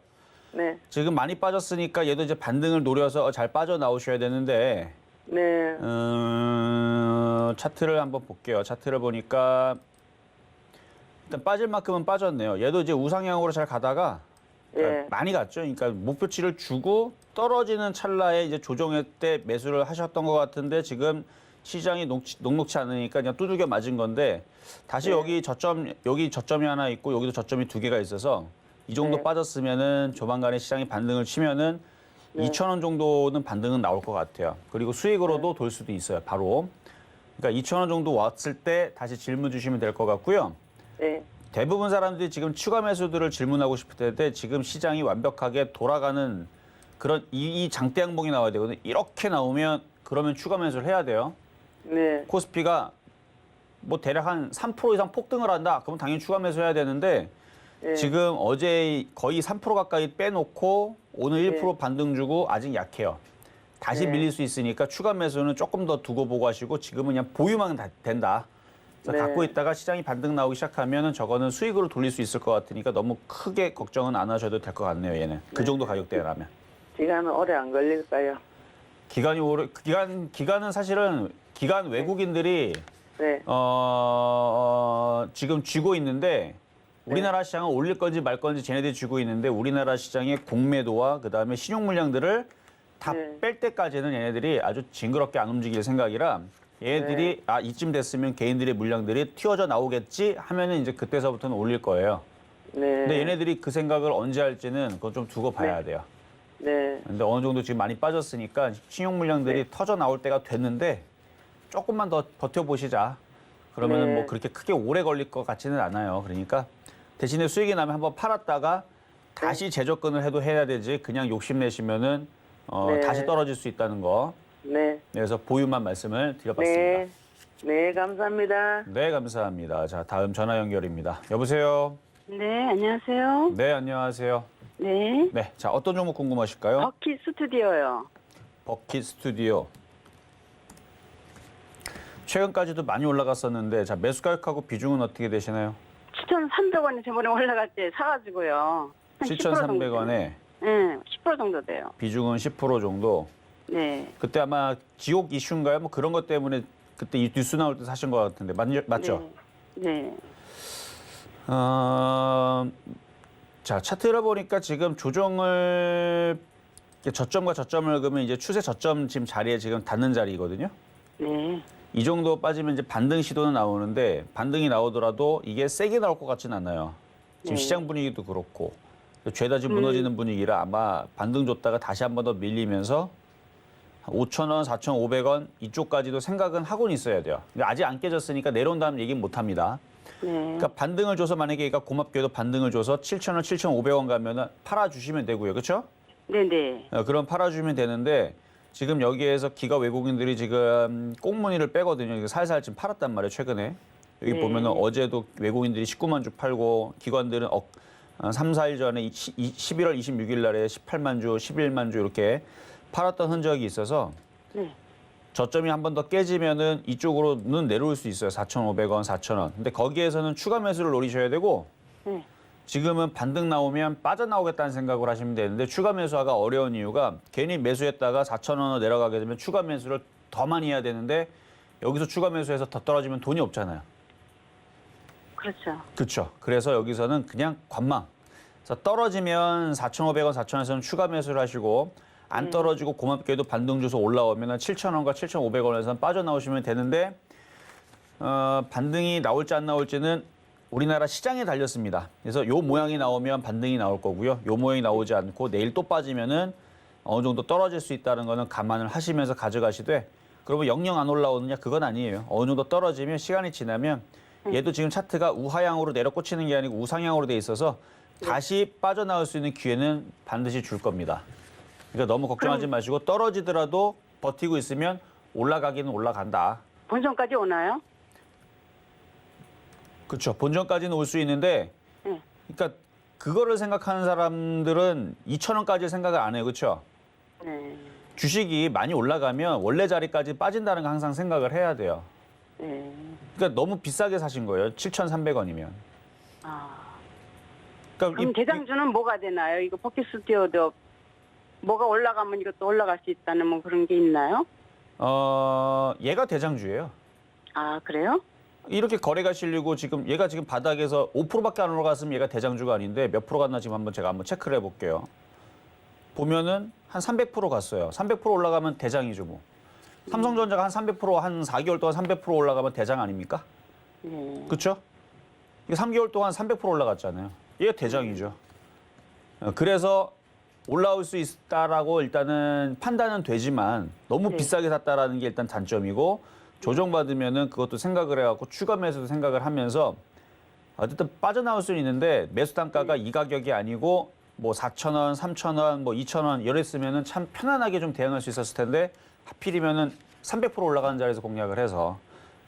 네. 지금 많이 빠졌으니까 얘도 이제 반등을 노려서 잘 빠져나오셔야 되는데 네. 차트를 한번 볼게요. 차트를 보니까 일단 빠질 만큼은 빠졌네요. 얘도 이제 우상향으로 잘 가다가 그러니까 예. 많이 갔죠. 그러니까 목표치를 주고 떨어지는 찰나에 이제 조정회 때 매수를 하셨던 것 같은데 지금 시장이 녹록치 않으니까 그냥 두들겨 맞은 건데 다시 네. 여기 저점이 하나 있고 여기도 저점이 두 개가 있어서 이 정도 네. 빠졌으면은 조만간에 시장이 반등을 치면은 네. 2,000원 정도는 반등은 나올 것 같아요. 그리고 수익으로도 돌 수도 있어요. 바로. 그러니까 2,000원 정도 왔을 때 다시 질문 주시면 될 것 같고요. 네. 대부분 사람들이 지금 추가 매수들을 질문하고 싶을 텐데 지금 시장이 완벽하게 돌아가는 그런 이 장대 항목이 나와야 되거든요. 이렇게 나오면 그러면 추가 매수를 해야 돼요. 네. 코스피가 뭐 대략 한 3% 이상 폭등을 한다. 그러면 당연히 추가 매수해야 되는데 네. 지금 어제 거의 3% 가까이 빼놓고 오늘 1% 반등 주고 아직 약해요. 다시 네. 밀릴 수 있으니까 추가 매수는 조금 더 두고 보고 하시고 지금은 그냥 보유만 된다. 그래서 네. 갖고 있다가 시장이 반등 나오기 시작하면은 저거는 수익으로 돌릴 수 있을 것 같으니까 너무 크게 걱정은 안 하셔도 될 것 같네요. 얘는 그 정도 가격대라면. 시간은 오래 안 걸릴까요? 기간은 사실은 기간 외국인들이 네. 지금 쥐고 있는데 우리나라 시장은 올릴 건지 말 건지 쟤네들이 쥐고 있는데 우리나라 시장의 공매도와 그다음에 신용 물량들을 다 네. 뺄 때까지는 얘네들이 아주 징그럽게 안 움직일 생각이라 얘네들이 이쯤 됐으면 개인들의 물량들이 튀어져 나오겠지 하면은 이제 그때서부터는 올릴 거예요. 네. 근데 얘네들이 그 생각을 언제 할지는 그건 좀 두고 봐야 돼요. 네. 근데 어느 정도 지금 많이 빠졌으니까 신용 물량들이 터져 나올 때가 됐는데 조금만 더 버텨보시자. 그러면은 네. 뭐 그렇게 크게 오래 걸릴 것 같지는 않아요. 그러니까 대신에 수익이 나면 한번 팔았다가 다시 재접근을 해도 해야 되지 그냥 욕심내시면은 네. 다시 떨어질 수 있다는 거. 네. 그래서 보유만 말씀을 드려봤습니다. 네. 네, 감사합니다. 네, 감사합니다. 자, 다음 전화 연결입니다. 여보세요? 네, 안녕하세요. 네, 안녕하세요. 네. 네, 자, 어떤 종목 궁금하실까요? 버킷 스튜디오요. 버킷 스튜디오. 최근까지도 많이 올라갔었는데 자 매수 가격하고 비중은 어떻게 되시나요? 7,300원이 저번에 올라갈 때 사가지고요. 7,300원에 네, 10% 정도 돼요. 비중은 10% 정도. 네. 그때 아마 지옥 이슈인가요? 뭐 그런 것 때문에 그때 이 뉴스 나올 때 사신 것 같은데 맞죠? 네. 자 차트를 보니까 지금 조정을 저점과 저점을 그으면 이제 추세 저점 지금 자리에 지금 닿는 자리거든요. 네. 이 정도 빠지면 이제 반등 시도는 나오는데 반등이 나오더라도 이게 세게 나올 것 같지는 않아요. 지금 네. 시장 분위기도 그렇고 죄다 지금 무너지는 분위기라 아마 반등 줬다가 다시 한 번 더 밀리면서 5,000원, 4,500원 이쪽까지도 생각은 하고는 있어야 돼요. 근데 아직 안 깨졌으니까 내려온다는 얘기는 못 합니다. 네. 그러니까 반등을 줘서 만약에 얘가 고맙게도 반등을 줘서 7,000원, 7,500원 가면은 팔아주시면 되고요. 그렇죠? 네네. 그럼 팔아주면 되는데 지금 여기에서 기가 외국인들이 지금 꽁무니를 빼거든요. 이거 살살 지금 팔았단 말이에요, 최근에. 여기 네. 보면은 어제도 외국인들이 19만 주 팔고 기관들은 3, 4일 전에 11월 26일 날에 18만 주, 11만 주 이렇게 팔았던 흔적이 있어서 네. 저점이 한 번 더 깨지면은 이쪽으로는 내려올 수 있어요. 4,500원, 4,000원. 근데 거기에서는 추가 매수를 노리셔야 되고 네. 지금은 반등 나오면 빠져나오겠다는 생각을 하시면 되는데 추가 매수하기가 어려운 이유가 괜히 매수했다가 4,000원으로 내려가게 되면 추가 매수를 더 많이 해야 되는데 여기서 추가 매수해서 더 떨어지면 돈이 없잖아요. 그렇죠. 그렇죠. 그래서 여기서는 그냥 관망. 그래서 떨어지면 4,500원, 4,000원에서는 추가 매수를 하시고 안 떨어지고 고맙게도 반등 줘서 올라오면 7,000원과 7,500원에서는 빠져나오시면 되는데 반등이 나올지 안 나올지는 우리나라 시장에 달렸습니다. 그래서 요 모양이 나오면 반등이 나올 거고요. 요 모양이 나오지 않고 내일 또 빠지면은 어느 정도 떨어질 수 있다는 거는 감안을 하시면서 가져가시되 그러면 영영 안 올라오느냐 그건 아니에요. 어느 정도 떨어지면 시간이 지나면 얘도 지금 차트가 우하향으로 내려 꽂히는 게 아니고 우상향으로 돼 있어서 다시 빠져나올 수 있는 기회는 반드시 줄 겁니다. 그러니까 너무 걱정하지 마시고 떨어지더라도 버티고 있으면 올라가기는 올라간다. 본선까지 오나요? 그렇죠. 본전까지는 올 수 있는데 네. 그러니까 그거를 생각하는 사람들은 2,000원까지 생각을 안 해요. 그렇죠? 네. 주식이 많이 올라가면 원래 자리까지 빠진다는 거 항상 생각을 해야 돼요. 네. 그러니까 너무 비싸게 사신 거예요. 7,300원이면. 아. 그러니까 그럼 대장주는 뭐가 되나요? 이거 버킷스튜어도 뭐가 올라가면 이것도 올라갈 수 있다는 뭐 그런 게 있나요? 얘가 대장주예요. 아, 그래요? 이렇게 거래가 실리고 지금 얘가 지금 바닥에서 5%밖에 안 올라갔으면 얘가 대장주가 아닌데 몇 프로 갔나 지금 제가 한번 체크를 해볼게요. 보면은 한 300% 갔어요. 300% 올라가면 대장이죠 뭐. 삼성전자가 한 300%, 한 4개월 동안 300% 올라가면 대장 아닙니까? 네. 그렇죠? 이게 3개월 동안 300% 올라갔잖아요. 얘가 대장이죠. 그래서 올라올 수 있다라고 일단은 판단은 되지만 너무 네. 비싸게 샀다라는 게 일단 단점이고 조정받으면은 그것도 생각을 해갖고 추가 매수도 생각을 하면서 어쨌든 빠져나올 수는 있는데 매수 단가가 이 가격이 아니고 뭐 4,000원, 3,000원, 뭐 2,000원 이랬으면은 참 편안하게 좀 대응할 수 있었을 텐데 하필이면은 300% 올라가는 자리에서 공략을 해서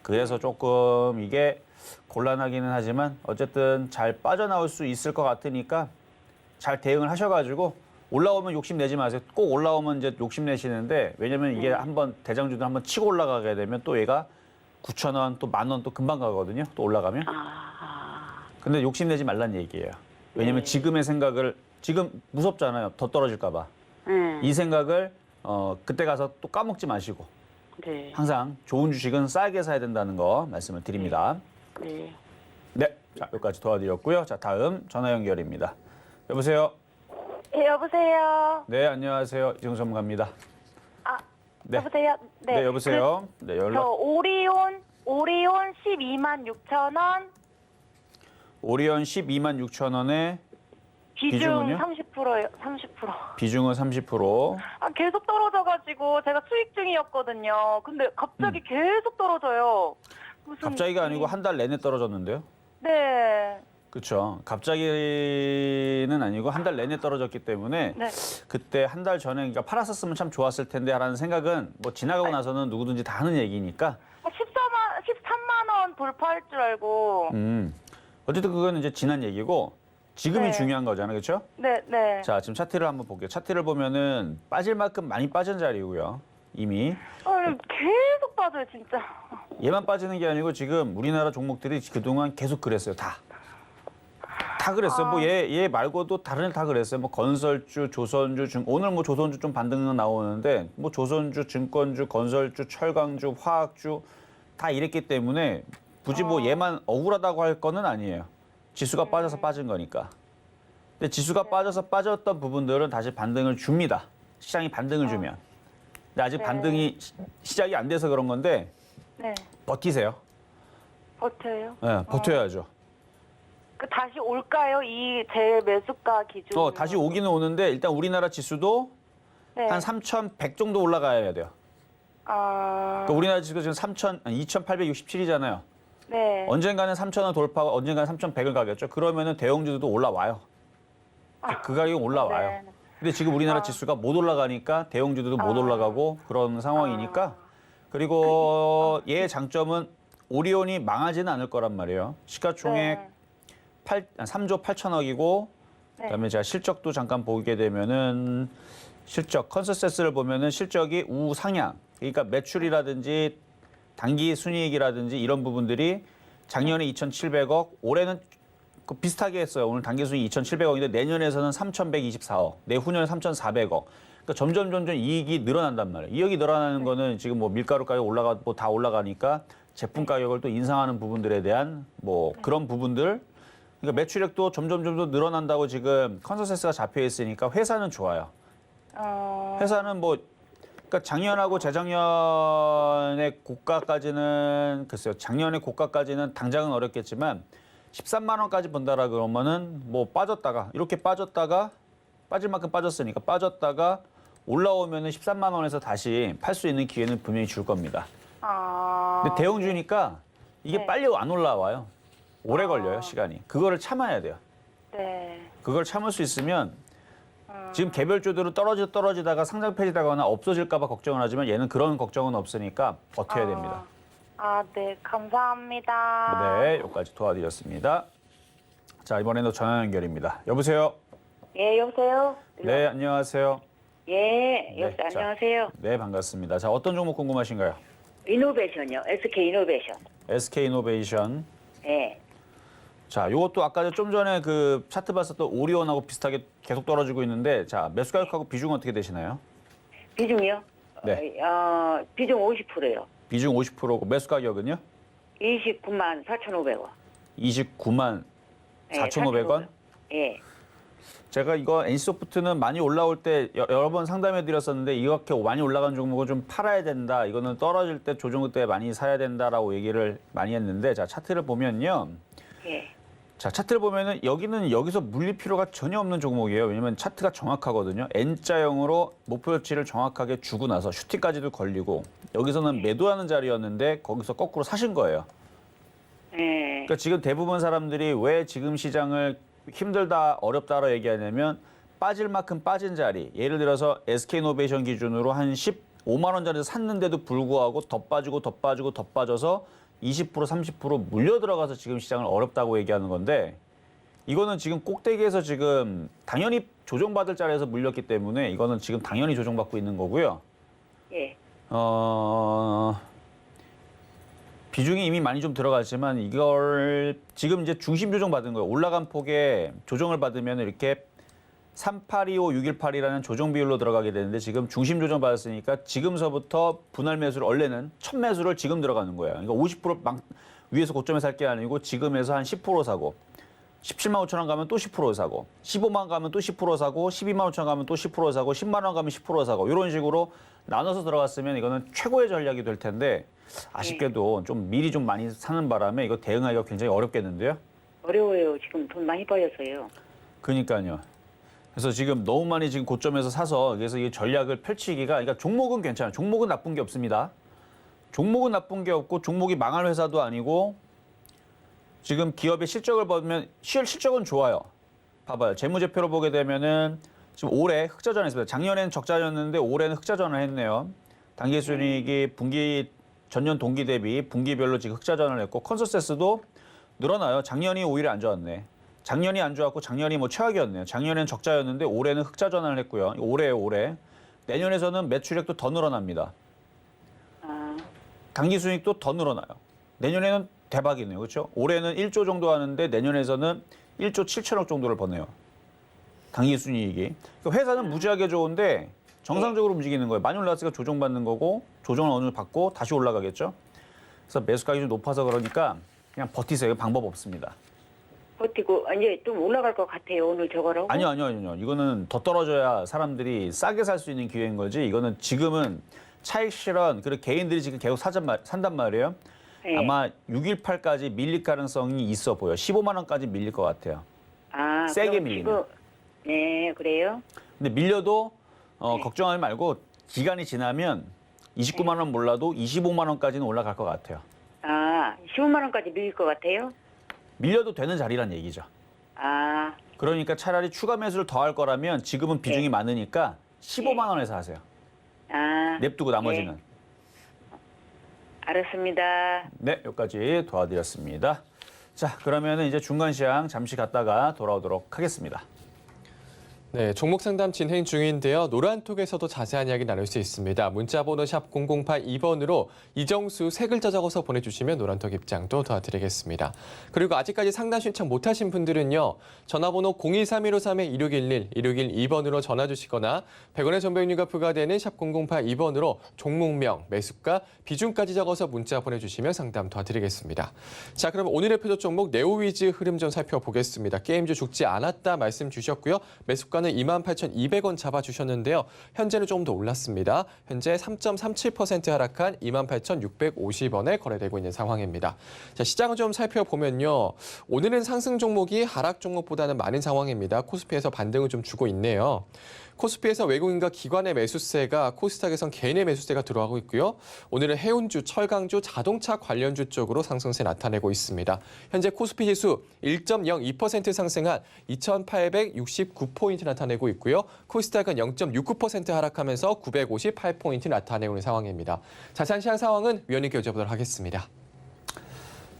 그래서 조금 이게 곤란하기는 하지만 어쨌든 잘 빠져나올 수 있을 것 같으니까 잘 대응을 하셔가지고 올라오면 욕심내지 마세요. 꼭 올라오면 이제 욕심내시는데 왜냐면 이게 한번 대장주도 한번 치고 올라가게 되면 또 얘가 9,000원 또 10,000원 또 금방 가거든요. 또 올라가면. 근데 욕심내지 말란 얘기예요. 왜냐면 지금의 생각을 지금 무섭잖아요. 더 떨어질까 봐. 이 생각을 그때 가서 또 까먹지 마시고 네. 항상 좋은 주식은 싸게 사야 된다는 거 말씀을 드립니다. 네. 네, 자 여기까지 도와드렸고요. 자 다음 전화 연결입니다. 여보세요. 예, 여보세요. 네, 안녕하세요. 이정 전문가입니다. 아, 네. 여보세요. 네, 여보세요. 네, 저 연락. 오리온 12만 6천 원. 오리온 126,000원에 비중 비중은요? 30%예요. 30%. 비중은 30%. 아, 계속 떨어져가지고 제가 수익 중이었거든요. 근데 갑자기 계속 떨어져요. 무슨 갑자기가 아니고 한 달 내내 떨어졌는데요. 네. 그렇죠. 갑자기는 아니고 한 달 내내 떨어졌기 때문에 네. 그때 한 달 전에 그러니까 팔았었으면 참 좋았을 텐데라는 생각은 뭐 지나가고 나서는 누구든지 다 하는 얘기니까. 13만 원 돌파할 줄 알고. 어쨌든 그건 이제 지난 얘기고 지금이 네. 중요한 거잖아요. 그렇죠? 네, 네. 자, 지금 차트를 한번 볼게요. 차트를 보면은 빠질 만큼 많이 빠진 자리고요. 이미 계속 빠져요, 진짜. 얘만 빠지는 게 아니고 지금 우리나라 종목들이 그동안 계속 그랬어요. 다 그랬어요. 뭐 얘 말고도 다른 애 다 그랬어요. 뭐 건설주, 조선주, 오늘 뭐 조선주 좀 반등 나오는데 뭐 조선주, 증권주, 건설주, 철강주, 화학주 다 이랬기 때문에 굳이 뭐 얘만 억울하다고 할 거는 아니에요. 지수가 빠져서 빠진 거니까. 근데 지수가 빠져서 빠졌던 부분들은 다시 반등을 줍니다. 시장이 반등을 주면. 근데 아직 반등이 시작이 안 돼서 그런 건데 네. 버티세요. 버텨요. 네, 버텨야죠. 그 다시 올까요? 이 제 매수가 기준. 다시 오기는 오는데 일단 우리나라 지수도 네. 한 3,100 정도 올라가야 돼요. 아. 그러니까 우리나라 지수가 지금 2,867이잖아요. 네. 언젠가는 3,000원 돌파하고 언젠가는 3,100을 가겠죠. 그러면은 대형주들도 올라와요. 그 가격이 올라와요. 네. 근데 지금 우리나라 지수가 못 올라가니까 대형주들도 못 올라가고 그런 상황이니까. 그리고 얘의 장점은 오리온이 망하지는 않을 거란 말이에요. 시가총액 네. 3조 8천억이고 네. 그다음에 제가 실적도 잠깐 보게 되면은 실적 컨센서스를 보면은 실적이 우상향. 그러니까 매출이라든지 당기 순이익이라든지 이런 부분들이 작년에 2,700억, 올해는 비슷하게 했어요. 오늘 당기 순이익 2,700억인데 내년에서는 3,124억, 내후년에 3,400억. 그러니까 점점 이익이 늘어난단 말이에요. 이익이 늘어나는 거는 지금 뭐 밀가루 가격 올라가고 다 올라가니까 제품 가격을 또 인상하는 부분들에 대한 뭐 그런 부분들. 그러니까 매출액도 점점 늘어난다고 지금 컨센서스가 잡혀 있으니까 회사는 좋아요. 회사는 뭐 그러니까 작년하고 재작년의 고가까지는 글쎄요. 작년의 고가까지는 당장은 어렵겠지만 13만 원까지 번다라 그러면은 뭐 빠졌다가 이렇게 빠졌다가 빠질 만큼 빠졌으니까 빠졌다가 올라오면은 13만 원에서 다시 팔 수 있는 기회는 분명히 줄 겁니다. 근데 대형주니까 이게 네. 빨리 안 올라와요. 오래 걸려요, 시간이. 그거를 참아야 돼요. 네. 그걸 참을 수 있으면 지금 개별주들은 떨어지다가 상장 폐지되거나 없어질까 봐 걱정을 하지만 얘는 그런 걱정은 없으니까 버텨야 됩니다. 네. 감사합니다. 네, 여기까지 도와드렸습니다. 자, 이번에는 전화 연결입니다. 여보세요? 예, 여보세요? 네, 안녕하세요. 예, 네, 자. 안녕하세요. 네, 반갑습니다. 자, 어떤 종목 궁금하신가요? 이노베이션이요. SK 이노베이션. SK이노베이션. 예. 자, 요것도 아까 좀 전에 그 차트 봤었던 오리온하고 비슷하게 계속 떨어지고 있는데, 자, 매수 가격하고 비중은 어떻게 되시나요? 비중이요? 네. 비중 50%요. 비중 50%고 매수 가격은요? 29만 4,500원. 29만 4,500원? 예. 제가 이거 NC소프트는 많이 올라올 때 여러 번 상담해 드렸었는데 이렇게 많이 올라간 종목은 좀 팔아야 된다. 이거는 떨어질 때 조정 때 많이 사야 된다라고 얘기를 많이 했는데 자, 차트를 보면요. 예. 자, 차트를 보면은 여기서 물릴 필요가 전혀 없는 종목이에요. 왜냐면 차트가 정확하거든요. N자형으로 목표치를 정확하게 주고 나서 슈팅까지도 걸리고 여기서는 매도하는 자리였는데 거기서 거꾸로 사신 거예요. 예. 그러니까 지금 대부분 사람들이 왜 지금 시장을 힘들다, 어렵다라고 얘기하냐면 빠질 만큼 빠진 자리. 예를 들어서 SK이노베이션 기준으로 한 15만 원짜리 샀는데도 불구하고 더 빠지고 빠져서 20% 30% 물려 들어가서 지금 시장을 어렵다고 얘기하는 건데 이거는 지금 꼭대기에서 지금 당연히 조정받을 자리에서 물렸기 때문에 이거는 지금 당연히 조정받고 있는 거고요. 예. 비중이 이미 많이 좀 들어갔지만 이걸 지금 이제 중심 조정 받은 거예요. 올라간 폭에 조정을 받으면 이렇게 3825, 618이라는 조정 비율로 들어가게 되는데 지금 중심 조정 받았으니까 지금서부터 분할 매수를 원래는 첫 매수를 지금 들어가는 거예요. 그러니까 50% 위에서 고점에 살 게 아니고 지금에서 한 10% 사고 17만 5천 원 가면 또 10% 사고 15만 원 가면 또 10% 사고 12만 5천 원 가면 또 10% 사고 10만 원 가면 10% 사고 이런 식으로 나눠서 들어갔으면 이거는 최고의 전략이 될 텐데 아쉽게도 좀 미리 좀 많이 사는 바람에 이거 대응하기가 굉장히 어렵겠는데요. 어려워요. 지금 돈 많이 빠졌어요. 그러니까요. 그래서 지금 너무 많이 지금 고점에서 사서 그래서 이 전략을 펼치기가 그러니까 종목은 괜찮아요. 종목은 나쁜 게 없습니다. 종목은 나쁜 게 없고 종목이 망할 회사도 아니고 지금 기업의 실적을 보면 실적은 좋아요. 봐봐요. 재무제표로 보게 되면은 지금 올해 흑자전했습니다. 작년에는 적자였는데 올해는 흑자전을 했네요. 당기순이익이 분기 전년 동기 대비 분기별로 지금 흑자전을 했고 컨센서스도 늘어나요. 작년이 오히려 안 좋았네. 작년이 안 좋았고 작년이 뭐 최악이었네요. 작년에는 적자였는데 올해는 흑자전환을 했고요. 올해. 내년에서는 매출액도 더 늘어납니다. 당기순이익도 더 늘어나요. 내년에는 대박이네요. 그렇죠? 올해는 1조 정도 하는데 내년에서는 1조 7천억 정도를 버네요. 당기순이익이. 그러니까 회사는 무지하게 좋은데 정상적으로 움직이는 거예요. 많이 올라갔으니까 조정받는 거고 조정을 어느 정도 받고 다시 올라가겠죠. 그래서 매수 가격이 좀 높아서 그러니까 그냥 버티세요. 방법 없습니다. 버티고 이제 좀 올라갈 것 같아요. 오늘 저거라고. 아니요. 이거는 더 떨어져야 사람들이 싸게 살 수 있는 기회인 거지. 이거는 지금은 차익 실현, 그리고 개인들이 지금 계속 산단 말이에요. 네. 아마 618까지 밀릴 가능성이 있어 보여. 15만 원까지 밀릴 것 같아요. 세게 그럼 밀리면. 지금, 네, 그래요? 근데 밀려도 네. 걱정하지 말고 기간이 지나면 29만 원 몰라도 25만 원까지는 올라갈 것 같아요. 15만 원까지 밀릴 것 같아요? 밀려도 되는 자리란 얘기죠. 아, 그러니까 차라리 추가 매수를 더 할 거라면 지금은 비중이 많으니까 15만 원에서 하세요. 아. 냅두고 나머지는. 네. 알았습니다. 네, 여기까지 도와드렸습니다. 자, 그러면은 이제 중간 시황 잠시 갔다가 돌아오도록 하겠습니다. 네, 종목 상담 진행 중인데요. 노란톡에서도 자세한 이야기 나눌 수 있습니다. 문자번호 샵 0082번으로 이정수 세 글자 적어서 보내주시면 노란톡 입장도 도와드리겠습니다. 그리고 아직까지 상담 신청 못하신 분들은요. 전화번호 023-153-2611, 2612번으로 전화 주시거나 100원의 정보용료가 부과되는 샵 0082번으로 종목명, 매수가, 비중까지 적어서 문자 보내주시면 상담 도와드리겠습니다. 자, 그럼 오늘의 표적 종목 네오위즈 흐름 좀 살펴보겠습니다. 게임주 죽지 않았다 말씀 주셨고요. 매수가 28,200원 잡아주셨는데요. 현재는 조금 더 올랐습니다. 현재 3.37% 하락한 28,650원에 거래되고 있는 상황입니다. 자, 시장을 좀 살펴보면요. 오늘은 상승 종목이 하락 종목보다는 많은 상황입니다. 코스피에서 반등을 좀 주고 있네요. 코스피에서 외국인과 기관의 매수세가 코스닥에선 개인의 매수세가 들어가고 있고요. 오늘은 해운주, 철강주, 자동차 관련주 쪽으로 상승세 나타내고 있습니다. 현재 코스피 지수 1.02% 상승한 2,869포인트 나타내고 있고요. 코스닥은 0.69% 하락하면서 958포인트 나타내고 있는 상황입니다. 자세한 시장 상황은 위원님께 여쭤보도록 하겠습니다.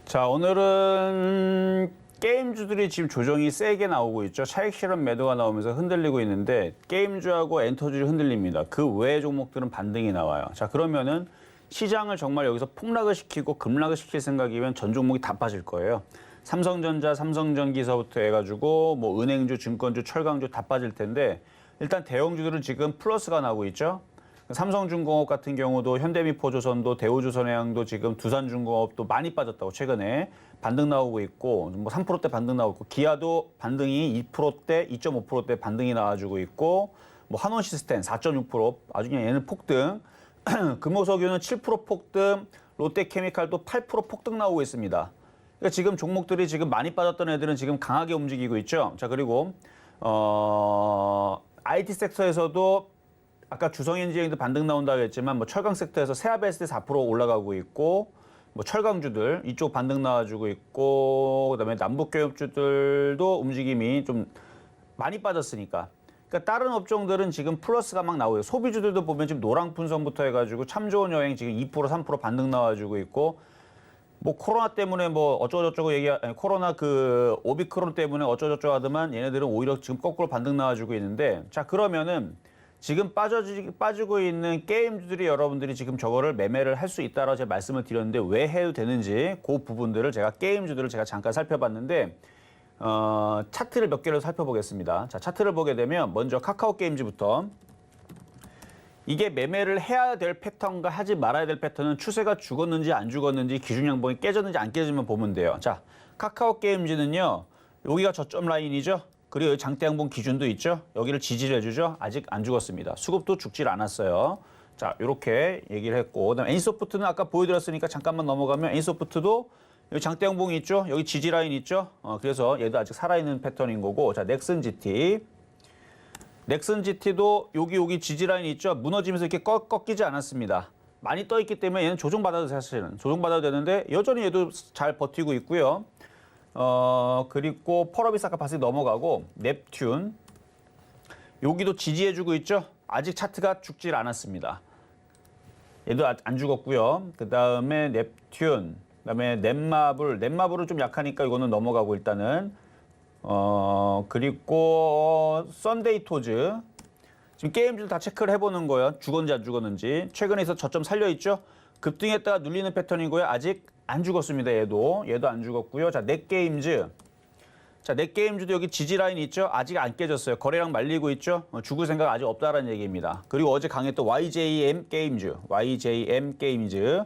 자, 오늘은 게임주들이 지금 조정이 세게 나오고 있죠. 차익 실현 매도가 나오면서 흔들리고 있는데 게임주하고 엔터주들이 흔들립니다. 그 외의 종목들은 반등이 나와요. 자, 그러면은 시장을 정말 여기서 폭락을 시키고 급락을 시킬 생각이면 전 종목이 다 빠질 거예요. 삼성전자, 삼성전기서부터 해가지고 뭐 은행주, 증권주, 철강주 다 빠질 텐데 일단 대형주들은 지금 플러스가 나오고 있죠. 삼성중공업 같은 경우도 현대미포조선도 대우조선해양도 지금 두산중공업도 많이 빠졌다고 최근에 반등 나오고 있고 뭐 3%대 반등 나오고 있고 기아도 반등이 2%대, 2.5%대 반등이 나와주고 있고 뭐 한원시스템 4.6% 아주 그냥 얘는 폭등 금호석유는 7% 폭등 롯데케미칼도 8% 폭등 나오고 있습니다. 그러니까 지금 종목들이 지금 많이 빠졌던 애들은 지금 강하게 움직이고 있죠. 자, 그리고 IT 섹터에서도 아까 주성엔지니어링도 반등 나온다고 했지만 뭐 철강 섹터에서 세아베스트 4% 올라가고 있고 뭐 철강주들 이쪽 반등 나와주고 있고 그다음에 남북교역주들도 움직임이 좀 많이 빠졌으니까 그러니까 다른 업종들은 지금 플러스가 막 나오고 소비주들도 보면 지금 노랑푼선부터 해가지고 참 좋은 여행 지금 2% 3% 반등 나와주고 있고 뭐 코로나 때문에 뭐 어쩌고저쩌고 코로나 그 오미크론 때문에 어쩌고저쩌고 하더만 얘네들은 오히려 지금 거꾸로 반등 나와주고 있는데 자 그러면은 지금 빠지고 있는 게임주들이 여러분들이 지금 저거를 매매를 할 수 있다라고 제가 말씀을 드렸는데 왜 해도 되는지 그 부분들을 제가 게임주들을 제가 잠깐 살펴봤는데 차트를 몇 개를 살펴보겠습니다. 자, 차트를 보게 되면 먼저 카카오 게임즈부터 이게 매매를 해야 될 패턴과 하지 말아야 될 패턴은 추세가 죽었는지 안 죽었는지 기준 양봉이 깨졌는지 안 깨지면 보면 돼요. 자, 카카오 게임즈는요. 여기가 저점 라인이죠. 그리고 장대 양봉 기준도 있죠. 여기를 지지를 해주죠. 아직 안 죽었습니다. 수급도 죽질 않았어요. 자, 이렇게 얘기를 했고 그다음에 애니소프트는 아까 보여드렸으니까 잠깐만 넘어가면 애니소프트도 여기 장대 양봉이 있죠. 여기 지지 라인 있죠. 그래서 얘도 아직 살아있는 패턴인 거고 자, 넥슨 GT도 여기 지지 라인 있죠. 무너지면서 이렇게 꺾이지 않았습니다. 많이 떠 있기 때문에 얘는 조정받아도 사실은 조정받아도 되는데 여전히 얘도 잘 버티고 있고요. 그리고 펄어비스 아까 봤을 때 넘어가고 넵튠 여기도 지지해주고 있죠. 아직 차트가 죽질 않았습니다. 얘도 안 죽었고요. 그 다음에 넵튠, 그 다음에 넷마블은 좀 약하니까 이거는 넘어가고 일단은 그리고 썬데이토즈 지금 게임들 다 체크를 해보는 거예요. 죽었는지 안 죽었는지 최근에 있어 저점 살려있죠. 급등했다가 눌리는 패턴이고요. 아직 안 죽었습니다. 얘도 안 죽었고요. 자, 넷게임즈도 여기 지지 라인 있죠. 아직 안 깨졌어요. 거래량 말리고 있죠. 죽을 생각 아직 없다라는 얘기입니다. 그리고 어제 강했던 YJM 게임즈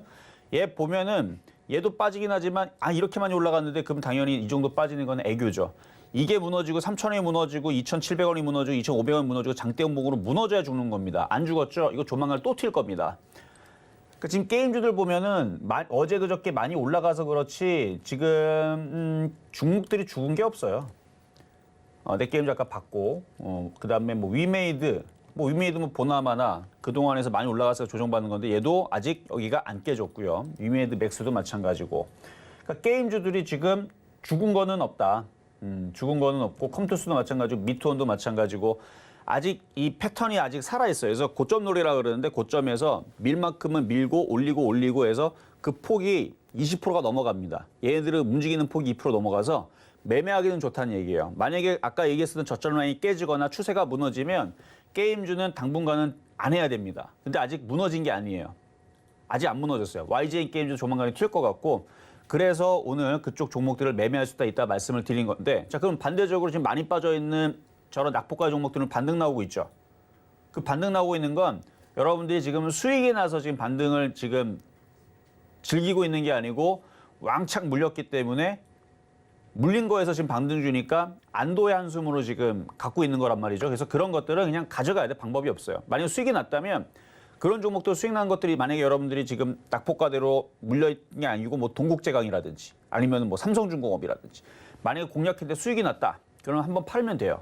얘 보면은 얘도 빠지긴 하지만 이렇게 많이 올라갔는데 그럼 당연히 이 정도 빠지는 건 애교죠. 이게 무너지고 3,000원이 무너지고 2,700원이 무너지고 2,500원이 무너지고 장대형봉으로 무너져야 죽는 겁니다. 안 죽었죠? 이거 조만간 또 튈 겁니다. 그러니까 지금 게임주들 보면은 어제 그저께 많이 올라가서 그렇지 지금 중국들이 죽은 게 없어요. 넷게임즈 아까 봤고 그다음에 뭐 위메이드 뭐 보나마나 그동안에서 많이 올라가서 조정받는 건데 얘도 아직 여기가 안 깨졌고요. 위메이드 맥스도 마찬가지고. 그러니까 게임주들이 지금 죽은 거는 없다. 죽은 거는 없고 컴투스도 마찬가지고 미투온도 마찬가지고 아직 이 패턴이 아직 살아있어요. 그래서 고점놀이라 그러는데 고점에서 밀 만큼은 밀고 올리고 해서 그 폭이 20%가 넘어갑니다. 얘네들은 움직이는 폭이 2% 넘어가서 매매하기는 좋다는 얘기예요. 만약에 아까 얘기했던 저점 라인이 깨지거나 추세가 무너지면 게임주는 당분간은 안 해야 됩니다. 근데 아직 무너진 게 아니에요. 아직 안 무너졌어요. YGN 게임주 조만간에 튈 것 같고 그래서 오늘 그쪽 종목들을 매매할 수도 있다 말씀을 드린 건데 자 그럼 반대적으로 지금 많이 빠져있는 저런 낙폭가 종목들은 반등 나오고 있죠. 그 반등 나오고 있는 건 여러분들이 지금 수익이 나서 지금 반등을 지금 즐기고 있는 게 아니고 왕창 물렸기 때문에 물린 거에서 지금 반등 주니까 안도의 한숨으로 지금 갖고 있는 거란 말이죠. 그래서 그런 것들은 그냥 가져가야 돼. 방법이 없어요. 만약에 수익이 났다면 그런 종목도 수익 난 것들이 만약에 여러분들이 지금 낙폭가대로 물려있는 게 아니고 뭐 동국제강이라든지 아니면 뭐 삼성중공업이라든지 만약에 공략했는데 수익이 났다. 그러면 한번 팔면 돼요.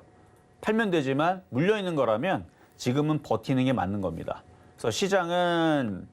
팔면 되지만 물려있는 거라면 지금은 버티는 게 맞는 겁니다. 그래서 시장은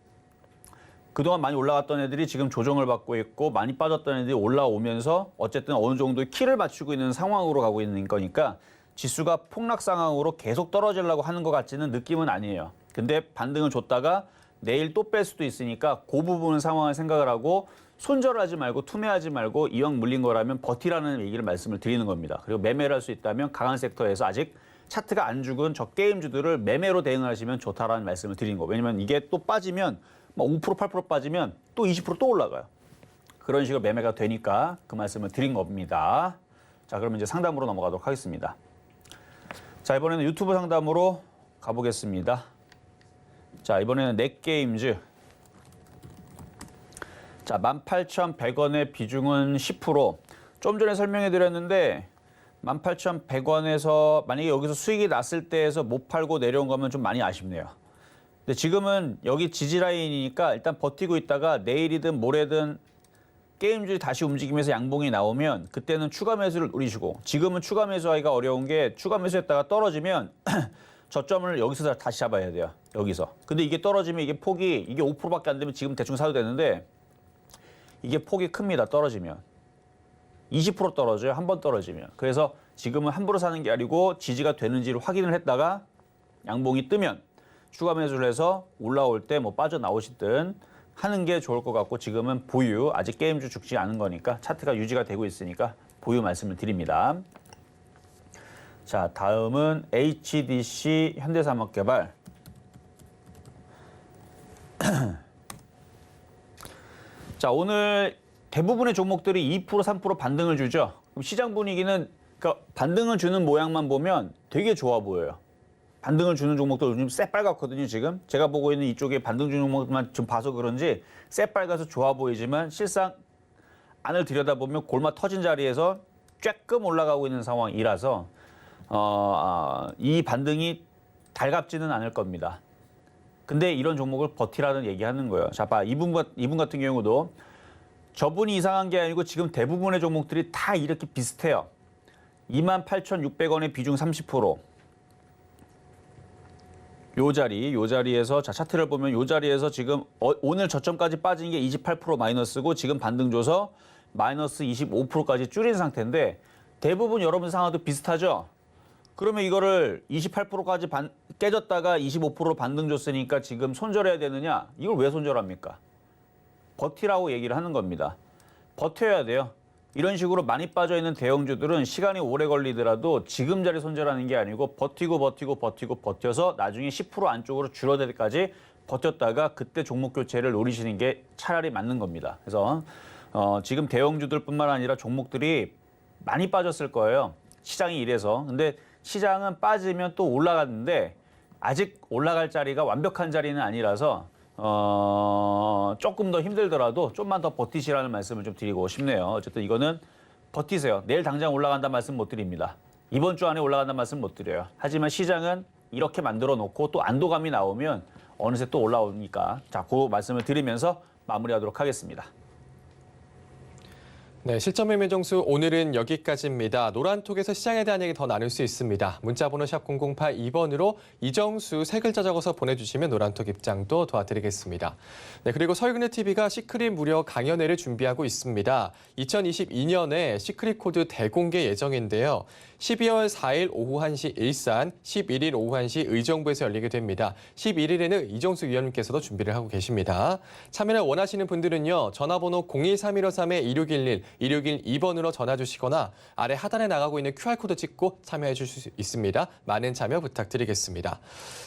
그동안 많이 올라갔던 애들이 지금 조정을 받고 있고 많이 빠졌던 애들이 올라오면서 어쨌든 어느 정도 키를 맞추고 있는 상황으로 가고 있는 거니까 지수가 폭락 상황으로 계속 떨어지려고 하는 것 같지는 느낌은 아니에요. 근데 반등을 줬다가 내일 또 뺄 수도 있으니까 그 부분 상황을 생각을 하고 손절하지 말고 투매하지 말고 이왕 물린 거라면 버티라는 얘기를 말씀을 드리는 겁니다. 그리고 매매를 할 수 있다면 강한 섹터에서 아직 차트가 안 죽은 저 게임주들을 매매로 대응하시면 좋다라는 말씀을 드린 거예요. 왜냐면 이게 또 빠지면 5% 8% 빠지면 또 20% 또 올라가요. 그런 식으로 매매가 되니까 그 말씀을 드린 겁니다. 자, 그러면 이제 상담으로 넘어가도록 하겠습니다. 자, 이번에는 유튜브 상담으로 가보겠습니다. 자, 이번에는 넷게임즈. 자, 18,100원의 비중은 10%. 좀 전에 설명해 드렸는데 18,100원에서 만약에 여기서 수익이 났을 때에서 못 팔고 내려온 거면 좀 많이 아쉽네요. 근데 지금은 여기 지지라인이니까 일단 버티고 있다가 내일이든 모레든 게임주들이 다시 움직이면서 양봉이 나오면 그때는 추가 매수를 노리시고 지금은 추가 매수하기가 어려운 게 추가 매수했다가 떨어지면 저점을 여기서 다시 잡아야 돼요. 여기서. 근데 이게 떨어지면 이게 폭이 이게 5%밖에 안 되면 지금 대충 사도 되는데 이게 폭이 큽니다. 떨어지면. 20% 떨어져요. 한 번 떨어지면. 그래서 지금은 함부로 사는 게 아니고 지지가 되는지를 확인을 했다가 양봉이 뜨면 추가 매수를 해서 올라올 때 뭐 빠져나오시든 하는 게 좋을 것 같고 지금은 보유, 아직 게임주 죽지 않은 거니까 차트가 유지가 되고 있으니까 보유 말씀을 드립니다. 자, 다음은 HDC 현대산업개발. 자, 오늘 대부분의 종목들이 2%, 3% 반등을 주죠. 그럼 시장 분위기는 그러니까 반등을 주는 모양만 보면 되게 좋아 보여요. 반등을 주는 종목도 요즘 새빨갛거든요, 지금. 제가 보고 있는 이쪽에 반등 주는 종목만 좀 봐서 그런지 새빨가서 좋아 보이지만 실상 안을 들여다보면 골마 터진 자리에서 쬐끔 올라가고 있는 상황이라서 이 반등이 달갑지는 않을 겁니다. 근데 이런 종목을 버티라는 얘기하는 거예요. 자, 봐. 이분 같은 경우도 저분이 이상한 게 아니고 지금 대부분의 종목들이 다 이렇게 비슷해요. 28,600원의 비중 30%. 요 자리에서 자 차트를 보면 요 자리에서 지금 오늘 저점까지 빠진 게 28% 마이너스고 지금 반등 줘서 마이너스 25%까지 줄인 상태인데 대부분 여러분 상황도 비슷하죠? 그러면 이거를 28%까지 깨졌다가 25% 반등 줬으니까 지금 손절해야 되느냐? 이걸 왜 손절합니까? 버티라고 얘기를 하는 겁니다. 버텨야 돼요. 이런 식으로 많이 빠져있는 대형주들은 시간이 오래 걸리더라도 지금 자리 손절하는 게 아니고 버텨서 나중에 10% 안쪽으로 줄어들 때까지 버텼다가 그때 종목 교체를 노리시는 게 차라리 맞는 겁니다. 그래서 지금 대형주들뿐만 아니라 종목들이 많이 빠졌을 거예요. 시장이 이래서. 근데 시장은 빠지면 또 올라갔는데 아직 올라갈 자리가 완벽한 자리는 아니라서 조금 더 힘들더라도 좀만 더 버티시라는 말씀을 좀 드리고 싶네요. 어쨌든 이거는 버티세요. 내일 당장 올라간다는 말씀 못 드립니다. 이번 주 안에 올라간다는 말씀 못 드려요. 하지만 시장은 이렇게 만들어 놓고 또 안도감이 나오면 어느새 또 올라오니까 자, 그 말씀을 드리면서 마무리하도록 하겠습니다. 네, 실전 매매 정수 오늘은 여기까지입니다. 노란톡에서 시장에 대한 얘기 더 나눌 수 있습니다. 문자번호 샵 0082번으로 이정수 세 글자 적어서 보내주시면 노란톡 입장도 도와드리겠습니다. 네, 그리고 서울근해 TV가 시크릿 무료 강연회를 준비하고 있습니다. 2022년에 시크릿 코드 대공개 예정인데요. 12월 4일 오후 1시 일산, 11일 오후 1시 의정부에서 열리게 됩니다. 11일에는 이정수 위원님께서도 준비를 하고 계십니다. 참여를 원하시는 분들은요. 전화번호 023-1531-2611, 1612번으로 전화 주시거나 아래 하단에 나가고 있는 QR코드 찍고 참여해 주실 수 있습니다. 많은 참여 부탁드리겠습니다.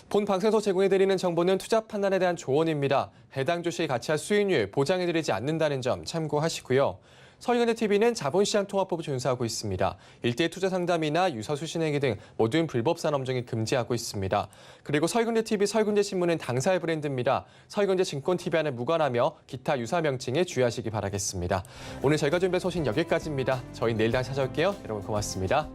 본 방송에서 제공해드리는 정보는 투자 판단에 대한 조언입니다. 해당 주식 가치와 수익률 보장해드리지 않는다는 점 참고하시고요. 서울근해 TV는 자본시장 통합법을 준수하고 있습니다. 일대일 투자 상담이나 유서 수신행위 등 모든 불법 산업종이 금지하고 있습니다. 그리고 서울근해 TV, 서울근해 신문은 당사의 브랜드입니다. 서울근해 증권TV와는 무관하며 기타 유사 명칭에 주의하시기 바라겠습니다. 오늘 저희가 준비한 소식 여기까지입니다. 저희 내일 다시 찾아올게요. 여러분 고맙습니다.